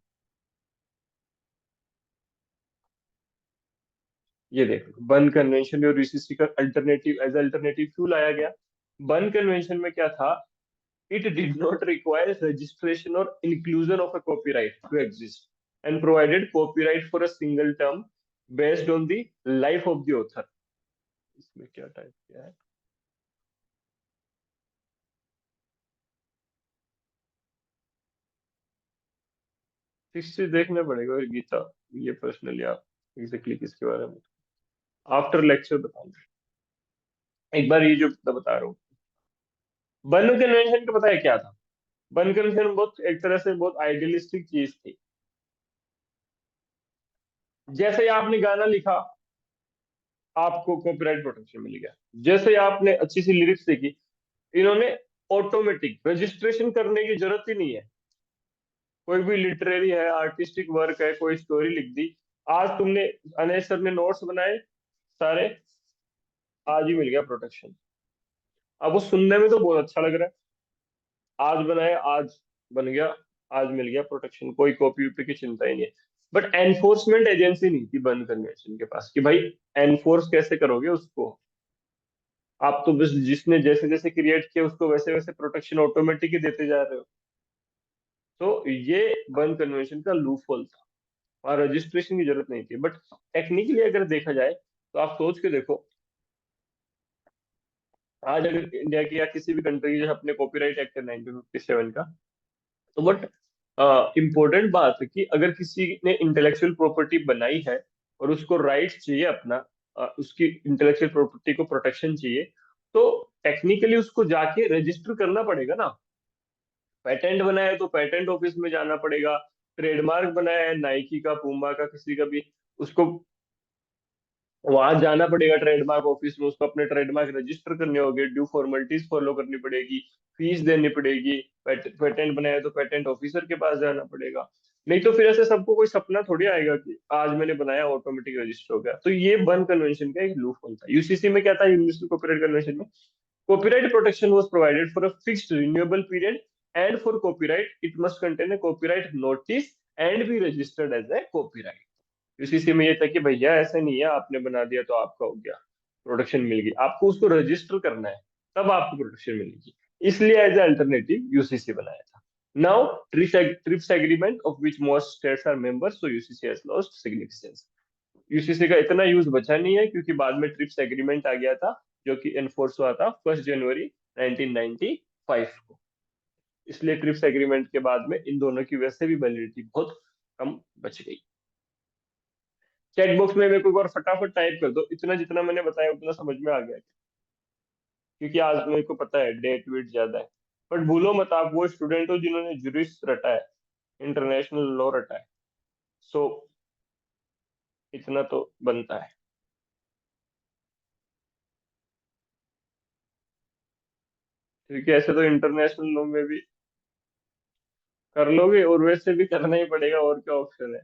Speaker 1: ये देखो बर्न कन्वेंशन और यूसीसी का अल्टरनेटिव, एज अल्टरनेटिव क्यों लाया गया? बर्न कन्वेंशन में क्या था? It did not require registration और inclusion of a copyright to exist and provided copyright for a single term based on the life of the author. इसमें क्या टाइप किया है? 60 देखना पड़ेगा। और गीता, ये पर्सनली आप एग्जैक्टली किसके बारे में आफ्टर लेक्चर बताऊंगा। एक बार ये जो बता रहा हूँ, बर्न कन्वेंशन का पता है क्या था? बर्न कन्वेंशन बहुत एक तरह से बहुत आइडियलिस्टिक चीज थी। जैसे ही आपने गाना लिखा आपको कॉपीराइट प्रोटेक्शन मिल गया। जैसे ही आपने अच्छी सी लिरिक्स लिखी, इन्होंने ऑटोमेटिक रजिस्ट्रेशन करने की जरूरत ही नहीं है। कोई भी लिटरेरी है, आर्टिस्टिक वर्क है, कोई स्टोरी लिख दी, आज तुमने अनय सर ने नोट्स बनाए सारे, आज ही मिल गया प्रोटेक्शन। अब वो सुनने में तो बहुत अच्छा लग रहा है, आज बनाए आज बन गया, आज मिल गया प्रोटेक्शन, कोई कॉपी वॉपी की चिंता ही नहीं है। बट एनफोर्समेंट एजेंसी नहीं थी बर्न कन्वेंशन के पास कि भाई एनफोर्स कैसे करोगे उसको। आप तो बस जिसने जैसे जैसे क्रिएट किया उसको वैसे वैसे प्रोटेक्शन ऑटोमेटिक ही देते जा रहे हो। तो ये बर्न कन्वेंशन का लूप होल था, और रजिस्ट्रेशन की जरूरत नहीं थी। बट टेक्निकली अगर देखा जाए तो आप सोच के देखो, आज अगर इंडिया की या किसी भी कंट्री के अपने कॉपीराइट एक्ट है 1957 का, तो बट इम्पोर्टेंट बात है कि अगर किसी ने इंटेलेक्चुअल प्रॉपर्टी बनाई है और उसको राइट चाहिए अपना, उसकी इंटेलेक्चुअल प्रॉपर्टी को प्रोटेक्शन चाहिए, तो टेक्निकली उसको जाके रजिस्टर करना पड़ेगा ना। पेटेंट बनाया है तो पेटेंट ऑफिस में जाना पड़ेगा। ट्रेडमार्क बनाया है नाइकी का, पूमा का, किसी का भी, उसको वहां जाना पड़ेगा ट्रेडमार्क ऑफिस में, उसको अपने ट्रेडमार्क रजिस्टर करने होंगे, ड्यू फॉर्मेलिटीज फॉलो करनी पड़ेगी, फीस देनी पड़ेगी। पेटेंट बनाया है तो पेटेंट ऑफिसर के पास जाना पड़ेगा। नहीं तो फिर ऐसे सबको कोई सपना थोड़ी आएगा कि आज मैंने बनाया ऑटोमेटिक रजिस्टर हो गया। तो ये बर्न कन्वेंशन का एक लूप होल था। यूसीसी में क्या था, यूनिवर्सल कॉपीराइट कन्वेंशन में, copyright protection was provided for a fixed renewable period, and for copyright it must contain a copyright notice and be registered as a copyright। UCC में ये था कि भैया ऐसा नहीं है आपने बना दिया तो आपका हो गया, प्रोटेक्शन मिल गई, आपको उसको रजिस्टर करना है तब आपको प्रोटेक्शन मिलेगी। इसलिए एज ए अल्टरनेटिव यूसीसी बनाया था। Now TRIPS agreement of which most states are members, so UCC has lost significance. UCC का इतना यूज बचा नहीं है क्योंकि बाद में ट्रिप्स एग्रीमेंट आ गया था, जो कि एनफोर्स हुआ था 1 जनवरी 1995 को। इसलिए ट्रिप्स एग्रीमेंट के बाद में इन दोनों की वैसे भी वैलिडिटी बहुत कम बच गई। चैट बॉक्स में मेरे को एक बार फटाफट टाइप कर दो, इतना जितना मैंने बताया उतना समझ में आ गया, क्योंकि आज मेरे को पता है डेट वेट ज्यादा है। बट भूलो मत, आप वो स्टूडेंट हो जिन्होंने जुरिस्ट रटा है, इंटरनेशनल लॉ रटा है। सो इतना तो बनता है, क्योंकि ऐसे तो इंटरनेशनल लॉ में भी कर लोगे, और वैसे भी करना ही पड़ेगा, और क्या ऑप्शन है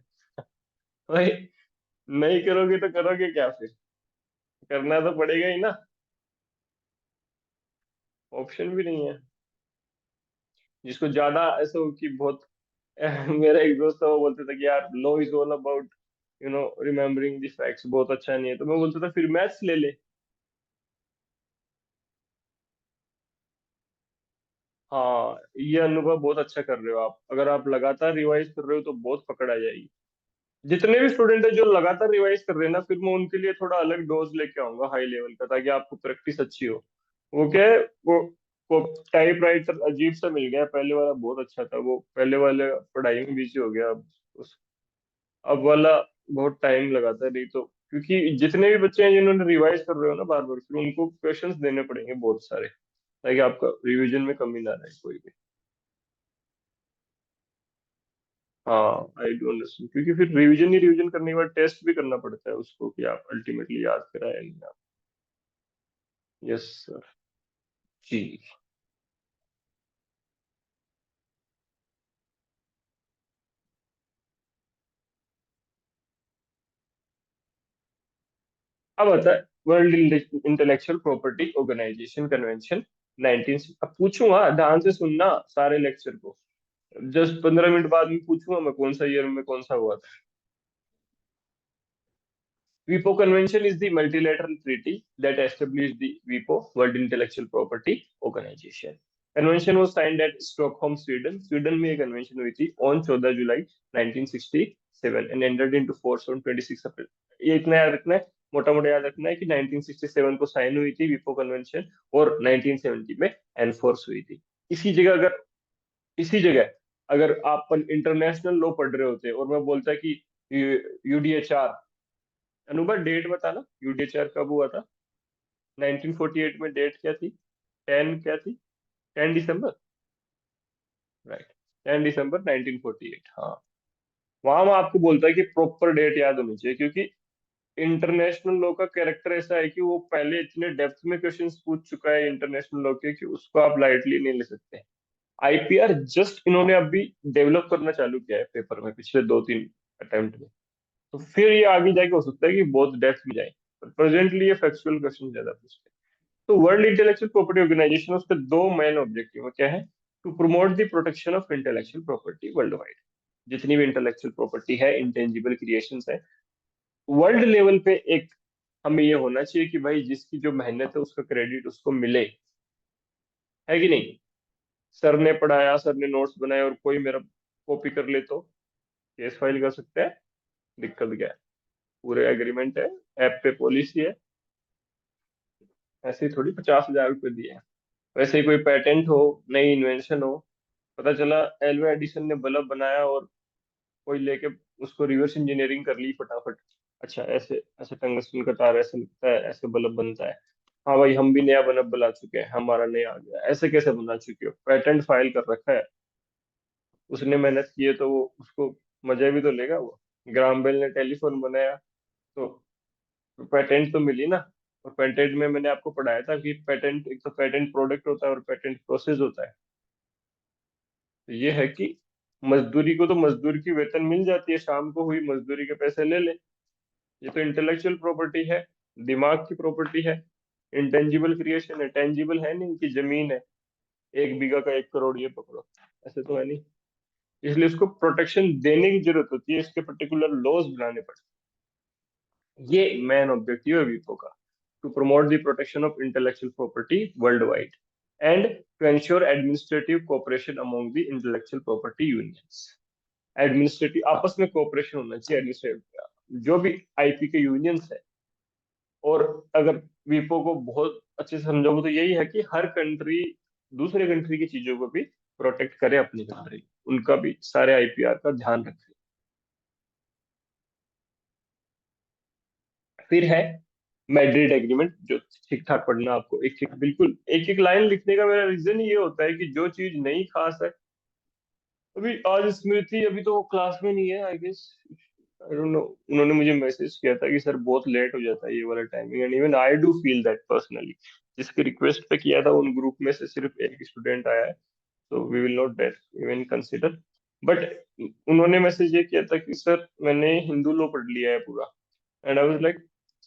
Speaker 1: भाई। नहीं करोगे तो करोगे क्या फिर, करना तो पड़ेगा ही ना, ऑप्शन भी नहीं है। जिसको ज्यादा ऐसा हो कि बहुत मेरा एक दोस्त था, वो बोलते थे कि यार law is all about remembering the facts, बहुत अच्छा नहीं है, तो मैं बोलता था फिर मैथ्स ले ले। हाँ, ये अनुभव बहुत अच्छा कर रहे हो आप, अगर आप लगातार रिवाइज कर रहे हो तो बहुत पकड़ आ जाएगी। जितने भी स्टूडेंट है जो लगातार रिवाइज कर रहे हैं ना, फिर मैं उनके लिए थोड़ा अलग डोज लेके आऊंगा हाई लेवल का, ताकि आपको प्रैक्टिस अच्छी हो। वो क्या है, वो टाइप राइटर अजीब सा मिल गया, पहले वाला बहुत अच्छा था, वो पहले वाले पढ़ाई में बिजी हो गया, अब अब वाला बहुत टाइम लगाता है। नहीं तो क्योंकि जितने भी बच्चे हैं जिन्होंने रिवाइज कर रहे हो ना बार बार, फिर उनको क्वेश्चंस देने पड़ेंगे बहुत सारे, ताकि आपका रिवीजन में कमी ना रहे कोई भी। हाँ, आई डू अंडरस्टैंड, क्योंकि फिर रिवीजन ही रिवीजन करने के बाद टेस्ट भी करना पड़ता है उसको कि आप अल्टीमेटली याद कराए नहीं आप। Yes sir. जी। अब आता है World intellectual property organisation convention 19। अब पूछूंगा ध्यान से सुनना सारे लेक्चर को, जस्ट 15 मिनट बाद में पूछूंगा मैं कौन सा ईयर में कौन सा हुआ था। WIPO convention is the multilateral treaty that established the WIPO, World Intellectual Property Organization. Convention was signed at Stockholm, Sweden. Sweden में ये convention हुई थी on 14 July 1967 and entered into force on 26 अप्रैल। ये इतना याद रखना है, मोटा मोटा याद रखना है कि 1967 को साइन हुई थी विपो कन्वेंशन, और 1970 में एनफोर्स हुई थी। इसी जगह अगर इसी जगह अगर आप इंटरनेशनल लॉ पढ़ रहे होते और मैं बोलता कि यूडीएचआर, अनुबा डेट बताना, यूडीएचआर कब हुआ था? 1948 में डेट क्या थी? 10 क्या थी? 10 दिसंबर, राइट, 10 दिसंबर 1948। हाँ, वहां मैं आपको बोलता है कि प्रॉपर डेट याद होनी चाहिए, क्योंकि इंटरनेशनल लॉ का कैरेक्टर ऐसा है कि वो पहले इतने डेप्थ में क्वेश्चंस पूछ चुका है इंटरनेशनल लॉ के, कि उसको आप लाइटली नहीं ले सकते। आईपीआर जस्ट इन्होंने अभी डेवलप करना चालू किया है पेपर में, पिछले 2-3 अटेम्प्ट में। तो फिर ये आगे जाके हो सकता है कि बहुत डेप्थ में जाए, पर प्रेजेंटली ये फैक्चुअल क्वेश्चन ज्यादा पूछते हैं। तो वर्ल्ड इंटेलेक्चुअल प्रॉपर्टी ऑर्गेनाइजेशन, उसके दो मेन ऑब्जेक्टिव है, क्या है? To promote the protection of intellectual property worldwide. जितनी भी इंटेलेक्चुअल प्रॉपर्टी है, इंटेंजिबल क्रिएशंस है, वर्ल्ड लेवल पे एक हमें ये होना चाहिए कि भाई जिसकी जो मेहनत है उसका क्रेडिट उसको मिले, है कि नहीं? सर ने पढ़ाया, सर ने नोट्स बनाए, और कोई मेरा कॉपी कर ले तो केस फाइल कर सकते हैं। दिक्कत क्या है? पूरे एग्रीमेंट है, ऐप पे पॉलिसी है, ऐसे ही थोड़ी 50,000 रुपये दिए हैं। वैसे ही कोई पेटेंट हो, नई इन्वेंशन हो, पता चला एल्वा एडिसन ने बल्ब बनाया और कोई लेके उसको रिवर्स इंजीनियरिंग कर ली फटाफट। अच्छा, ऐसे ऐसे टंगस्टन का तार ऐसे लगता है, ऐसे बल्ब बनता है। हाँ भाई, हम भी नया बल्ब बना चुके हैं, हमारा नया आ गया, ऐसे कैसे बना चुके हो? पेटेंट फाइल कर रखा है, उसने मेहनत की है तो वो उसको मजा भी तो लेगा वो। ग्राम बेल ने टेलीफोन बनाया, तो पेटेंट तो मिली ना। और पेटेंट में मैंने आपको पढ़ाया था कि पेटेंट, एक तो पेटेंट प्रोडक्ट होता है और पेटेंट प्रोसेस होता है। तो ये है कि मजदूरी को तो मजदूर की वेतन मिल जाती है, शाम को हुई मजदूरी के पैसे ले ले। ये तो इंटेलेक्चुअल प्रॉपर्टी है, दिमाग की प्रॉपर्टी है। इंटेंजिबल क्रिएशन है, टेंजिबल है नहीं कि जमीन है 1 बीघा का 1 करोड़, ये पकड़ो, ऐसे तो है नहीं। इसलिए उसको प्रोटेक्शन देने की जरूरत होती है, इसके पर्टिकुलर लॉज बनाने पड़ते हैं। ये मेन ऑब्जेक्टिव है वीपो का, to promote the protection of intellectual property worldwide and to ensure administrative cooperation among the intellectual property unions. Administrative आपस में कोऑपरेशन होना चाहिए, एडमिनिस्ट्रेटिव जो भी आईपी के यूनियंस है। और अगर वीपो को बहुत अच्छे से समझोगे तो यही है कि हर कंट्री दूसरे कंट्री की चीजों को भी प्रोटेक्ट करे, अपनी कंट्री उनका भी सारे आईपीआर का ध्यान रखे। फिर है मैड्रिड एग्रीमेंट, जो ठीक ठाक पढ़ना आपको, एक एक बिल्कुल एक एक लाइन लिखने का मेरा रीजन ये होता है कि जो चीज नहीं खास है। अभी आज स्मृति अभी तो क्लास में नहीं है I guess, I don't know. उन्होंने मुझे मैसेज किया था कि सर बहुत लेट हो जाता है ये वाला timing, and even I do feel that personally. जिसके रिक्वेस्ट पे किया था उन ग्रुप में से सिर्फ एक स्टूडेंट आया है, तो we will not that even consider. But उन्होंने मैसेज ये किया था कि सर मैंने हिंदू लॉ पढ़ लिया है पूरा, एंड आई वाज लाइक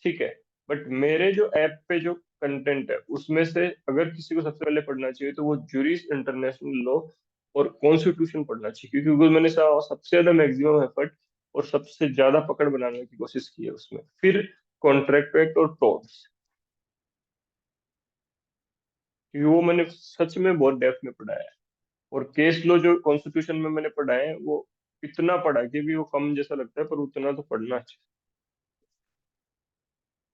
Speaker 1: ठीक है, बट मेरे जो ऐप पे जो कंटेंट है उसमें से अगर किसी को सबसे पहले पढ़ना चाहिए तो वो जूरिस इंटरनेशनल लॉ और कॉन्स्टिट्यूशन पढ़ना चाहिए, क्योंकि वो मैंने सबसे ज्यादा मैक्सिमम एफर्ट और सबसे ज्यादा पकड़ बनाने की कोशिश की है उसमें। फिर कॉन्ट्रैक्ट एक्ट और टॉर्ट्स, क्योंकि वो मैंने सच में बहुत डेप्थ में पढ़ा है। और केस लॉ जो कॉन्स्टिट्यूशन में मैंने पढ़ा है वो इतना पढ़ा कि भी वो कम जैसा लगता है, पर उतना तो पढ़ना चाहिए।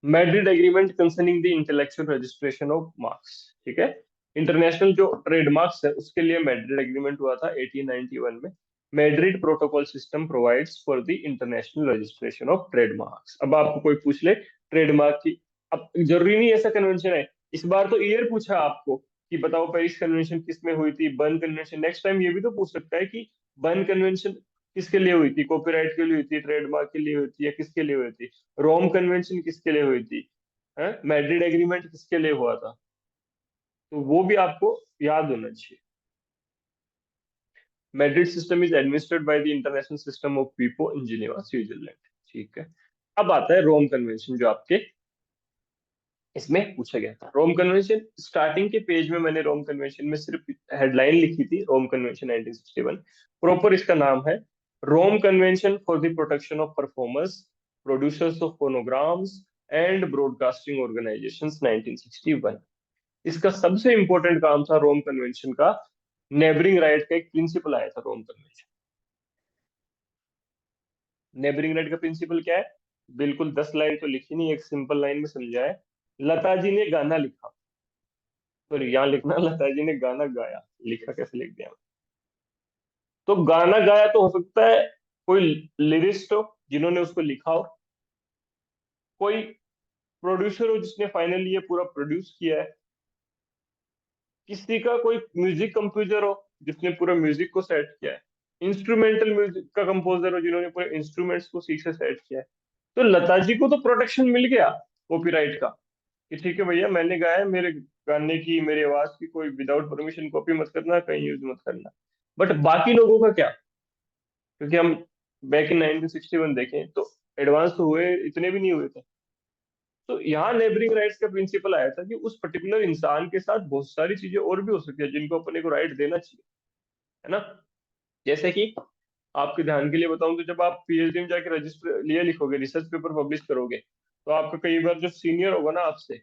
Speaker 1: Madrid agreement concerning the intellectual registration of marks, ठीक है। इंटरनेशनल जो ट्रेडमार्क्स है उसके लिए मैड्रिड एग्रीमेंट हुआ था 1891 में। Madrid protocol system provides for the international registration of trademarks. अब आपको कोई पूछ ले ट्रेडमार्क की, अब जरूरी नहीं ऐसा कन्वेंशन है। इस बार तो ईयर पूछा आपको कि बताओ पेरिस कन्वेंशन किस में हुई थी, बर्न कन्वेंशन। नेक्स्ट टाइम ये भी तो पूछ सकता है कि बर्न कन्वेंशन किसके लिए हुई थी, कॉपीराइट के लिए हुई थी, ट्रेडमार्क के लिए हुई थी, या किसके लिए हुई थी। रोम कन्वेंशन किसके लिए हुई थी, है मैड्रिड एग्रीमेंट किसके लिए हुआ था, तो वो भी आपको याद होना चाहिए। Madrid system is administered by the international system of पीपो इन जिनेवा स्विट्जरलैंड, ठीक है। अब आता है रोम कन्वेंशन जो आपके इसमें पूछा गया था। रोम कन्वेंशन स्टार्टिंग के पेज में मैंने रोम कन्वेंशन में सिर्फ हेडलाइन लिखी थी, रोम कन्वेंशन 1961। प्रॉपर इसका नाम है Rome convention for the protection of performers, producers of phonograms and broadcasting organisations 1961। इसका सबसे इंपॉर्टेंट काम था रोम कन्वेंशन का, नेबरिंग राइट का एक प्रिंसिपल आया था रोम कन्वेंशन। नेबरिंग राइट का प्रिंसिपल क्या है, बिल्कुल 10 लाइन तो लिखी नहीं, एक सिंपल लाइन में समझा है। लता जी ने गाना लिखा, सॉरी यहाँ लिखना लता जी ने गाना गाया, लिखा कैसे लिख दिया। तो गाना गाया तो हो सकता है कोई लिरिस्ट हो जिन्होंने उसको लिखा हो, कोई प्रोड्यूसर हो जिसने फाइनली ये पूरा प्रोड्यूस किया है, किसी का कोई म्यूजिक कंपोजर हो जिसने पूरा म्यूजिक को सेट किया है, इंस्ट्रूमेंटल म्यूजिक का कंपोजर हो जिन्होंने पूरे इंस्ट्रूमेंट्स को ठीक से सेट किया है। तो लता जी को तो प्रोटेक्शन मिल गया कॉपीराइट का, कि ठीक है भैया मैंने गाया है, मेरे गाने की मेरी आवाज की कोई विदाउट परमिशन कॉपी मत करना, कहीं यूज मत करना। बट बाकी लोगों का क्या, क्योंकि हम बैक इन 1961 देखें तो एडवांस तो हुए इतने भी नहीं हुए थे। तो यहाँ नेबरिंग राइट्स का प्रिंसिपल आया था कि उस पर्टिकुलर इंसान के साथ बहुत सारी चीजें और भी हो सकती है जिनको अपने को राइट देना चाहिए, है ना। जैसे कि आपके ध्यान के लिए बताऊं तो जब आप पीएचडी में जाके रजिस्टर लिए लिखोगे, रिसर्च पेपर पब्लिश करोगे, तो आपका कई बार जो सीनियर होगा ना आपसे,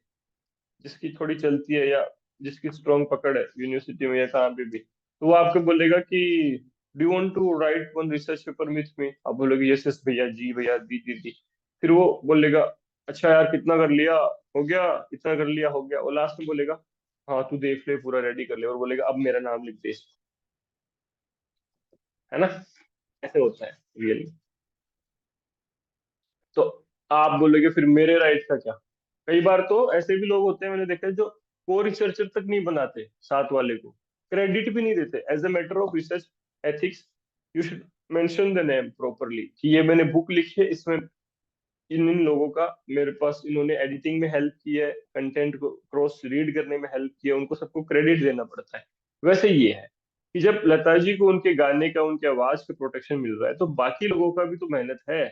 Speaker 1: जिसकी थोड़ी चलती है या जिसकी स्ट्रॉन्ग पकड़ है यूनिवर्सिटी में या कहाँ पे भी, तो वो आपको बोलेगा कि do want to write one research paper with me. आप बोलोगे यस यस भैया, जी भैया, दी दी दी। फिर वो बोलेगा अच्छा यार कितना कर लिया, हो गया, इतना कर लिया, हो गया। और लास्ट में बोलेगा हाँ तू देख ले पूरा रेडी कर ले, और बोलेगा अब मेरा नाम लिख दे इसमें, है ना। ऐसे होता है रियली। तो आप बोलोगे फिर मेरे राइट का क्या। कई बार तो ऐसे भी लोग होते हैं, मैंने देखा है, जो को रिसर्चर तक नहीं बनाते, साथ वाले को क्रेडिट भी नहीं देते। As a matter of research ethics you should mention the name properly कि ये मैंने बुक लिखी है, इसमें इन इन लोगों का मेरे पास, इन्होंने एडिटिंग में हेल्प की है, कंटेंट को क्रॉस रीड करने में हेल्प की है, उनको सबको क्रेडिट देना पड़ता है। वैसे ये है, कि जब लता जी को उनके गाने का, उनके आवाज का प्रोटेक्शन मिल रहा है, तो बाकी लोगों का भी तो मेहनत है।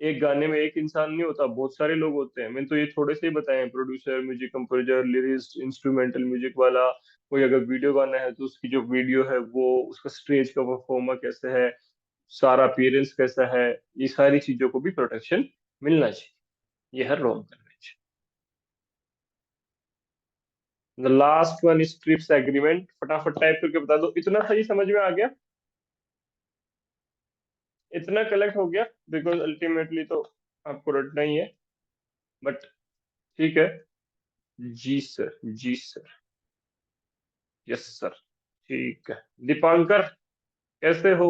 Speaker 1: एक गाने में एक इंसान नहीं होता, बहुत सारे लोग होते हैं। मैंने तो ये थोड़े से ही बताए हैं, producer, music composer, lyrist, instrumental music वाला। कोई अगर वीडियो गाना है तो उसकी जो वीडियो है वो, उसका स्टेज का परफॉर्मा कैसे है, सारा अपीयरेंस कैसा है, ये सारी चीजों को भी प्रोटेक्शन मिलना चाहिए। ये है Rome convention. The last one is TRIPS agreement. फटाफट टाइप करके बता दो, इतना सही समझ में आ गया, इतना कलेक्ट हो गया। बिकॉज अल्टीमेटली तो आपको रटना ही है, बट ठीक है। जी सर, जी सर, यस सर। ठीक है। दीपांकर, कैसे हो?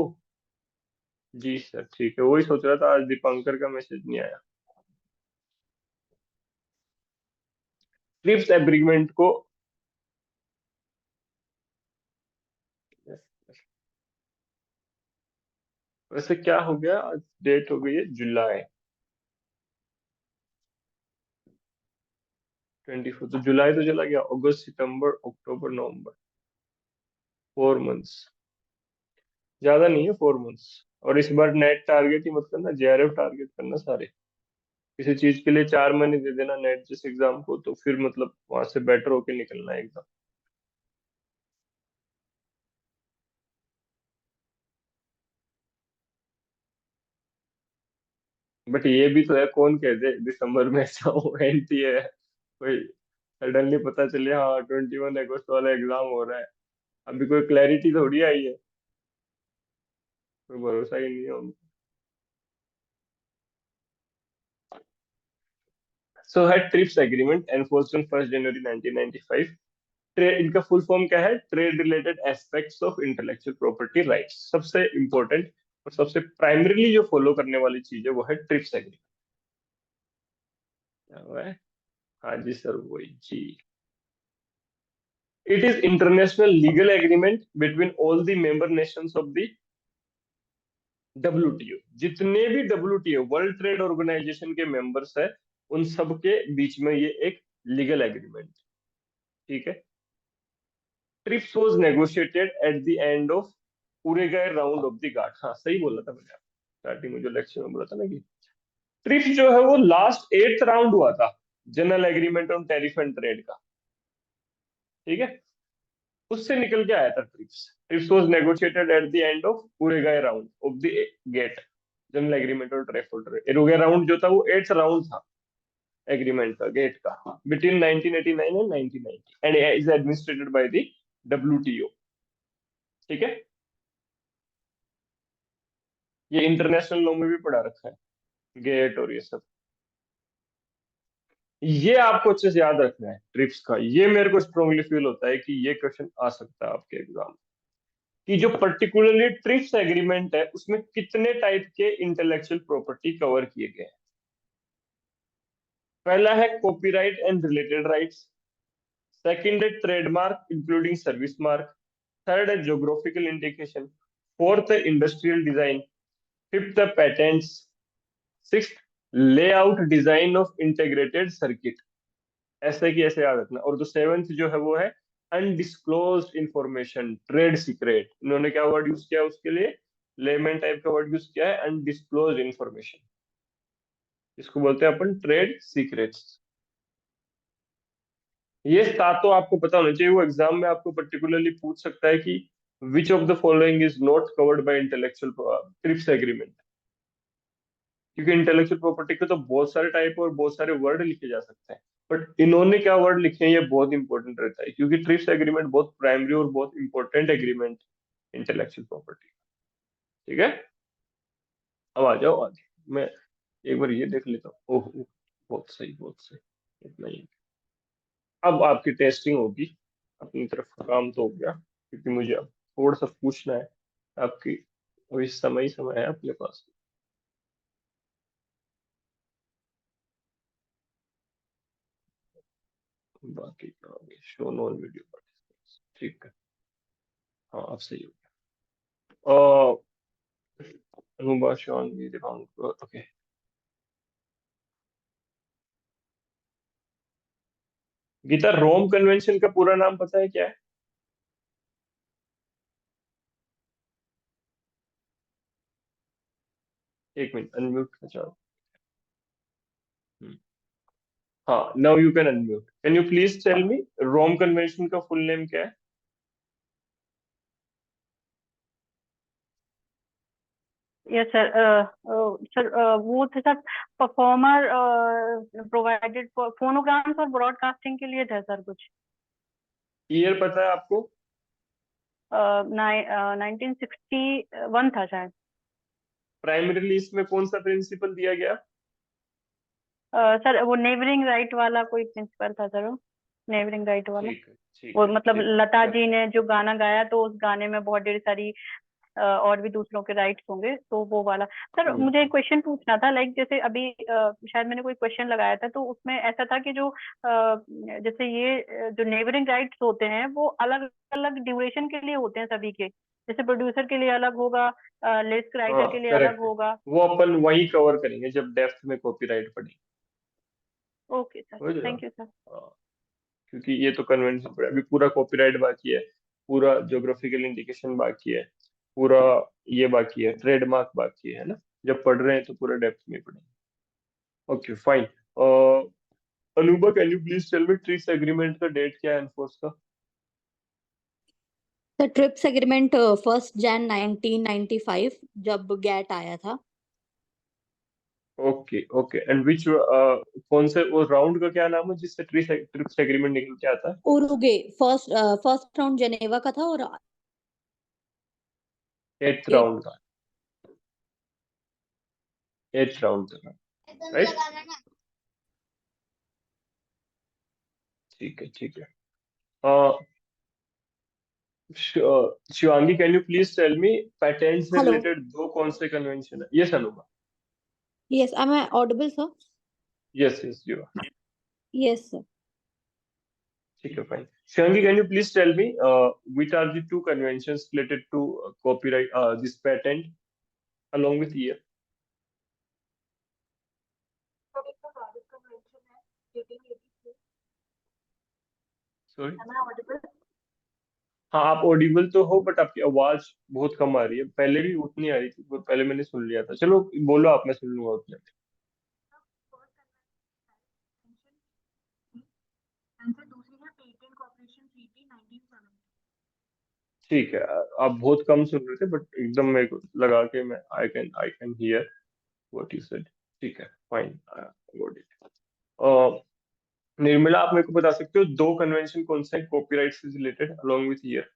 Speaker 1: जी सर, ठीक है। वही सोच रहा था, आज दीपांकर का मैसेज नहीं आया। ट्रिप्स एग्रीमेंट को, वैसे क्या हो गया आज? डेट हो गई है जुलाई 24। तो जुलाई तो चला गया, अगस्त, सितंबर, अक्टूबर, नवंबर, 4 मंथ्स। ज्यादा नहीं है 4 मंथ्स। और इस बार नेट टारगेट ही मत करना, जेआरएफ टारगेट करना सारे। किसी चीज के लिए 4 महीने दे देना नेट जैसे एग्जाम को, तो फिर मतलब वहां से बेटर होके निकलना है एकदम। बट ये भी तो है, कौन कह दे दिसंबर में एग्जाम एंटी है, कोई सडनली पता चले हाँ 21 अगस्त वाला एग्जाम हो रहा है। अभी कोई क्लैरिटी थोड़ी आई है, कोई भरोसा ही नहीं है उनको। सो है trips agreement enforced on 1 January 1995। Trade, इनका फुल फॉर्म क्या है? Trade related aspects of intellectual property rights. सबसे इंपॉर्टेंट और सबसे प्राइमरीली जो फॉलो करने वाली चीज है वो है ट्रिप्स एग्रीमेंट। क्या हुआ है? हाँ जी सर, वही जी। It is international legal agreement between all the member nations of the WTO. जितने भी डब्ल्यूटीओ, वर्ल्ड ट्रेड ऑर्गेनाइजेशन के मेंबर्स है, उन सब के बीच में ये एक लीगल एग्रीमेंट। ठीक है। TRIPS was negotiated at the end of Uruguay round of the गार्ड। हाँ सही बोला था मैंने, स्टार्टिंग में जो लेक्चर में बोला था ना कि ट्रिप्स जो है वो लास्ट 8th राउंड हुआ था, general agreement on tariff and trade का। ठीक है। उससे निकल के आया था TRIPS. TRIPS was negotiated at the end of Uruguay round of the GATT, general agreement on trade for trade. Uruguay round जो था वो 8th राउंड था एग्रीमेंट का, गेट का, between 1989 and 1990, and is administrated by the WTO. ठीक है। ये international law में भी पढ़ा रखा है, गेट और ये सब। ये आपको अच्छे से याद रखना है ट्रिप्स का। ये मेरे को स्ट्रांगली फील होता है कि ये क्वेश्चन आ सकता है आपके एग्जाम में, कि जो पर्टिकुलरली ट्रिप्स एग्रीमेंट है उसमें कितने टाइप के इंटेलेक्चुअल प्रॉपर्टी कवर किए गए हैं। पहला है copyright and related rights. Second है trademark including service mark. Third है ज्योग्राफिकल इंडिकेशन। फोर्थ है इंडस्ट्रियल डिजाइन। फिफ्थ है patents. Sixth, layout design of integrated circuit. ऐसे की ऐसे याद रखना। और जो सेवेंथ जो है वो है अनडिस्क्लोज्ड इंफॉर्मेशन, ट्रेड सीक्रेट। इन्होंने क्या वर्ड यूज किया है उसके लिए? लेमन टाइप का वर्ड यूज किया है, अनडिस्क्लोज्ड इंफॉर्मेशन। इसको बोलते हैं अपन ट्रेड सीक्रेट्स। ये सातों आपको पता होना चाहिए। वो एग्जाम में आपको पर्टिकुलरली पूछ सकता है कि which of the following is not covered by intellectual trips agreement. क्योंकि इंटेलेक्चुअल प्रॉपर्टी के तो बहुत सारे टाइप और बहुत सारे वर्ड लिखे जा सकते हैं, बट इन्होंने क्या वर्ड लिखे हैं ये बहुत इंपॉर्टेंट रहता है, क्योंकि ट्रिप्स एग्रीमेंट बहुत प्राइमरी और बहुत इंपॉर्टेंट एग्रीमेंट इंटेलेक्चुअल प्रॉपर्टी। ठीक है। अब आ जाओ आगे। मैं एक बार ये देख लेता हूँ। ओह ओह, बहुत सही, बहुत सही। इतना ही। अब आपकी टेस्टिंग होगी। अपनी तरफ का काम तो हो गया, क्योंकि मुझे अब थोड़ा सा पूछना है आपकी। वही समय ही समय है अपने पास। बाकी क्या होगी, शो नॉन वीडियो पार्टिसिपेंट्स। ठीक है। हाँ अब सही हो गया। अनुभा, शिवांगी, दिवांग, ओके। गीता, रोम कन्वेंशन का पूरा नाम पता है क्या है? एक मिनट, अनम्यूट कर जाओ। हाँ, now you can unmute. Can you please tell me Rome convention का फुल नेम क्या है?
Speaker 2: Yes sir. सर वो थे सर, परफॉर्मर प्रोवाइडेड फोनोग्राम्स और ब्रॉडकास्टिंग के लिए थे सर कुछ।
Speaker 1: ईयर पता है आपको?
Speaker 2: 1961 था शायद।
Speaker 1: प्राइमरी लिस्ट में कौन सा प्रिंसिपल दिया गया?
Speaker 2: सर वो नेबरिंग राइट वाला कोई प्रिंसिपल था सर, वो नेबरिंग राइट वाला।
Speaker 1: ठीक है, ठीक
Speaker 2: वो
Speaker 1: है,
Speaker 2: मतलब
Speaker 1: ठीक है।
Speaker 2: लता जी ने जो गाना गाया तो उस गाने में बहुत ढेर सारी और भी दूसरों के राइट्स होंगे, तो वो वाला। सर
Speaker 1: हम्म,
Speaker 2: मुझे एक क्वेश्चन पूछना था, लाइक जैसे अभी शायद मैंने कोई क्वेश्चन लगाया था तो उसमें ऐसा था कि जो जैसे ये जो नेबरिंग राइट्स होते हैं वो अलग अलग ड्यूरेशन के लिए होते हैं सभी के। जैसे प्रोड्यूसर के लिए अलग होगा, लिरिक्स राइटर
Speaker 1: हाँ,
Speaker 2: के लिए अलग
Speaker 1: करेक्ट है।
Speaker 2: होगा।
Speaker 1: वो अपन वही कवर करेंगे जब डेप्थ में कॉपीराइट पढ़ेंगे।
Speaker 2: ओके सर,
Speaker 1: समझ रहे हो?
Speaker 2: Thank you sir.
Speaker 1: हाँ, क्योंकि ये तो कन्वेंशन पड़े, अभी पूरा कॉपीराइट बाकी है, पूरा ज्योग्राफिकल इंडिकेशन बाकी है, पूरा ये बाकी है, ट्रेडमार्क बाकी है ना। जब पढ़ रहे हैं तो पूरा डेप्थ में पढ़ेंगे। Okay, fine. Anubha, can you please tell me TRIPS agreement का डेट क्या है एनफोर्स का?
Speaker 3: द ट्रिप्स एग्रीमेंट 1 जन 1995 जब गैट आया था।
Speaker 1: Okay, okay. एंड विच कौन से वो राउंड का क्या नाम है जिससे ट्रिप्स एग्रीमेंट निकल के आता है?
Speaker 3: उरुगे। फर्स्ट राउंड जेनेवा का था और
Speaker 1: एट्थ राउंड का। एट्थ राउंड का, राइट? ठीक है, ठीक है। Shivangi, can you please tell me patent से
Speaker 3: हेलो।
Speaker 1: रिलेटेड दो कौन से कन्वेंशन है? Yes Anubha.
Speaker 3: Yes, am I audible sir?
Speaker 1: Yes, yes, you are.
Speaker 3: Yes sir.
Speaker 1: ठीक है, fine. Shivangi, can you please tell me which are the two conventions related to copyright this patent along with year? Sorry? हाँ, आप Audible तो हो but आपकी आवाज बहुत कम आ रही है। पहले भी उतनी आ रही थी, वो पहले मैंने सुन लिया था। चलो बोलो आप, मैं सुन लूंगा उतने। ठीक है। आप बहुत कम सुन रहे थे बट एकदम मेरे को लगा के मैं I can hear what you said. ठीक है, फाइन, गॉट इट। निर्मला, आप मेरे को बता सकते हो दो कन्वेंशन कौन से हैं कॉपीराइट से related along with year?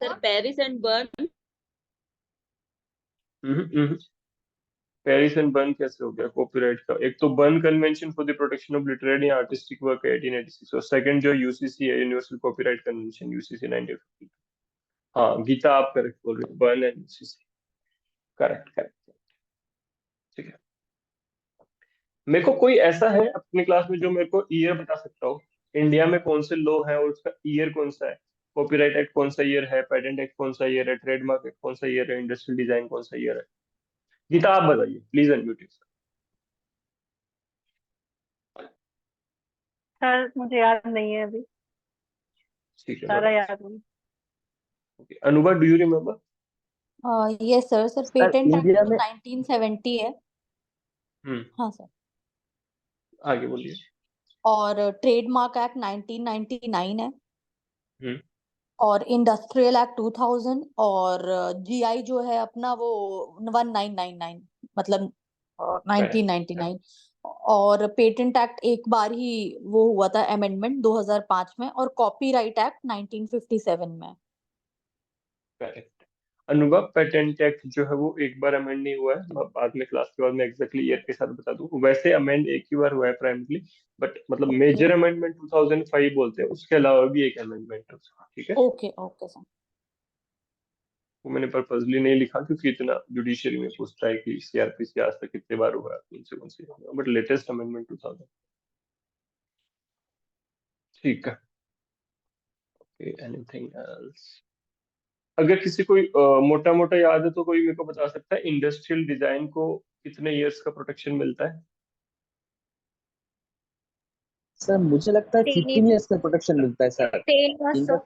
Speaker 4: Sir Paris and burn.
Speaker 1: Paris and burn कैसे हो गया कॉपीराइट का? एक तो burn convention for the protection of literary and artistic work 1886, और सेकंड जो यूसीसी है, यूनिवर्सल कॉपीराइट कन्वेंशन, यूसीसी 1950। हाँ गीता, आप करेक्ट बोल रहे हो, burn and UCC. Correct, correct. ठीक है। मेरे को कोई ऐसा है अपनी क्लास में जो मेरे को ईयर बता सकता हो, इंडिया में कौन से लॉ है और उसका ईयर कौन सा है? कॉपीराइट एक्ट कौन सा ईयर है, पेटेंट एक्ट कौन सा ईयर है, ट्रेडमार्क एक्ट कौन सा ईयर है, इंडस्ट्रियल डिजाइन कौन सा ईयर है? गीता, आप बताइए प्लीज, अनम्यूट।
Speaker 2: सर मुझे याद नहीं है अभी,
Speaker 1: ठीक है,
Speaker 2: सारा
Speaker 1: बता।
Speaker 2: याद नहीं।
Speaker 1: Okay, Anubha, do you remember?
Speaker 3: Yes sir. Sir
Speaker 4: sir
Speaker 3: patent act
Speaker 4: India
Speaker 3: तो
Speaker 4: में
Speaker 3: 1970 है।
Speaker 1: हम्म,
Speaker 3: हाँ सर।
Speaker 1: आगे बोलिए।
Speaker 3: और ट्रेडमार्क एक्ट 1999 है।
Speaker 1: हम्म,
Speaker 3: और इंडस्ट्रियल एक्ट 2000। और जीआई जो है अपना वो 1999, मतलब
Speaker 1: करेक्ट।
Speaker 3: 1999। और पेटेंट एक्ट एक बार ही वो हुआ था अमेंडमेंट 2005 में, और कॉपीराइट एक्ट 1957 में।
Speaker 1: करेक्ट। अनुभव, पेटेंट एक्ट जो है वो एक बार अमेंड नहीं हुआ है, मैं बाद में क्लास के बाद में एग्जैक्टली ईयर के साथ बता दूं। वैसे अमेंड एक ही बार हुआ है प्राइमरली, बट मतलब
Speaker 3: ओके
Speaker 1: मेजर अमेंडमेंट 2005 बोलते हैं, उसके अलावा भी एक अमेंडमेंट है उसका। ठीक है।
Speaker 3: Okay okay sir.
Speaker 1: वो मैंने पर्पजली नहीं लिखा क्योंकि इतना जुडिशियरी में पूछता है कि सीआरपीसी आज तक कितने बार हुआ है, कौन से, बट लेटेस्ट अमेंडमेंट 2000। ठीक है। Anything else? अगर किसी कोई मोटा मोटा याद है तो कोई मेरे को बता सकता है इंडस्ट्रियल डिजाइन को कितने इयर्स का प्रोटेक्शन मिलता है?
Speaker 4: सर मुझे लगता है 15 ईयर्स का प्रोटेक्शन मिलता है sir.
Speaker 5: 10 years,
Speaker 4: industry
Speaker 5: sir.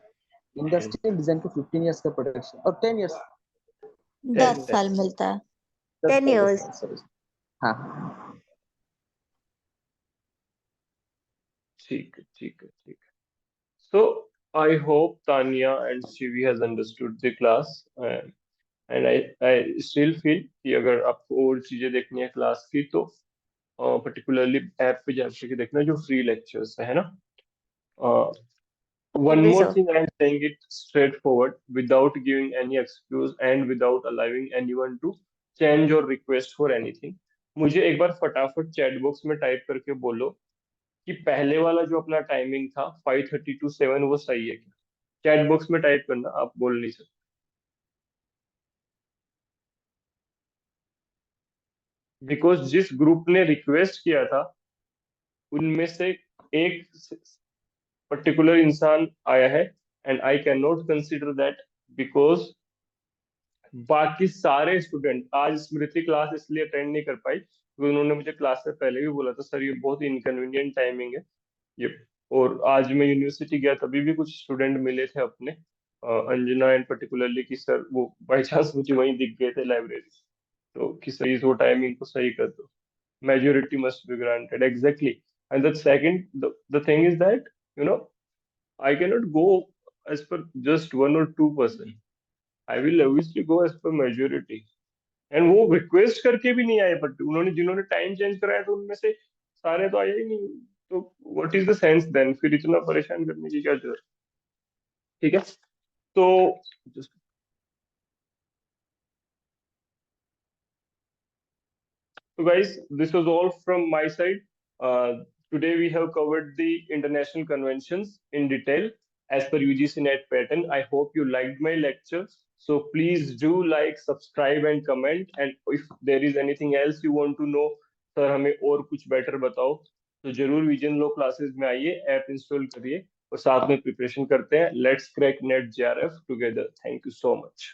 Speaker 5: Industrial design को 15 इयर्स का प्रोटेक्शन और 10 इयर्स
Speaker 3: 10 साल मिलता है।
Speaker 6: 10 years.
Speaker 5: हाँ
Speaker 1: ठीक है, ठीक है, ठीक है। So I hope Tanya and Shivi has understood the class, and I still feel कि अगर आपको और चीजें देखनी है क्लास की तो पर्टिकुलरली ऐप पे जाके देखना जो फ्री लेक्चर्स है ना। One
Speaker 6: Okay,
Speaker 1: more
Speaker 6: sir.
Speaker 1: thing, I am saying it straightforward, without giving any excuse and without allowing anyone to change or request for anything. मुझे एक बार फटाफट चैट बॉक्स में टाइप करके बोलो कि पहले वाला जो अपना टाइमिंग था 5:30 to 7 वो सही है क्या। चैट बॉक्स में टाइप करना, आप बोल नहीं सकते। बिकॉज जिस ग्रुप ने रिक्वेस्ट किया था उनमें से एक पर्टिकुलर इंसान आया है, and I can not consider that, because बाकी सारे स्टूडेंट आज स्मृति क्लास इसलिए अटेंड नहीं कर पाई क्योंकि उन्होंने मुझे क्लास से पहले भी बोला था सर ये बहुत इनकन्वीनियंट टाइमिंग है ये। और आज मैं यूनिवर्सिटी गया तभी भी कुछ स्टूडेंट मिले थे अपने, अंजना एंड पर्टिकुलरली कि सर वो बाई चांस मुझे वहीं दिख गए थे लाइब्रेरी, तो कि सर इस वो टाइमिंग को सही कर दो। Majority must be granted, exactly. And the second, the thing is that, you know, I cannot go as per just 1 or 2%. I will obviously go as per majority. And वो request करके भी नहीं आए, but उन्होंने जिन्होंने time change कराया तो उनमें से सारे तो आए ही नहीं। तो what is the sense then, फिर इतना परेशान करने की क्या जरूरत। ठीक है, तो So guys, this was all from my side. Today we have covered the international conventions in detail as per UGC NET pattern. I hope you liked my lecture. So please do like, subscribe and comment. And if there is anything else you want to know, sir हमें और कुछ better बताओ, तो जरूर vision लो classes में आइए, app install करिए और साथ में प्रिपरेशन करते हैं। Let's crack NET JRF together. Thank you so much.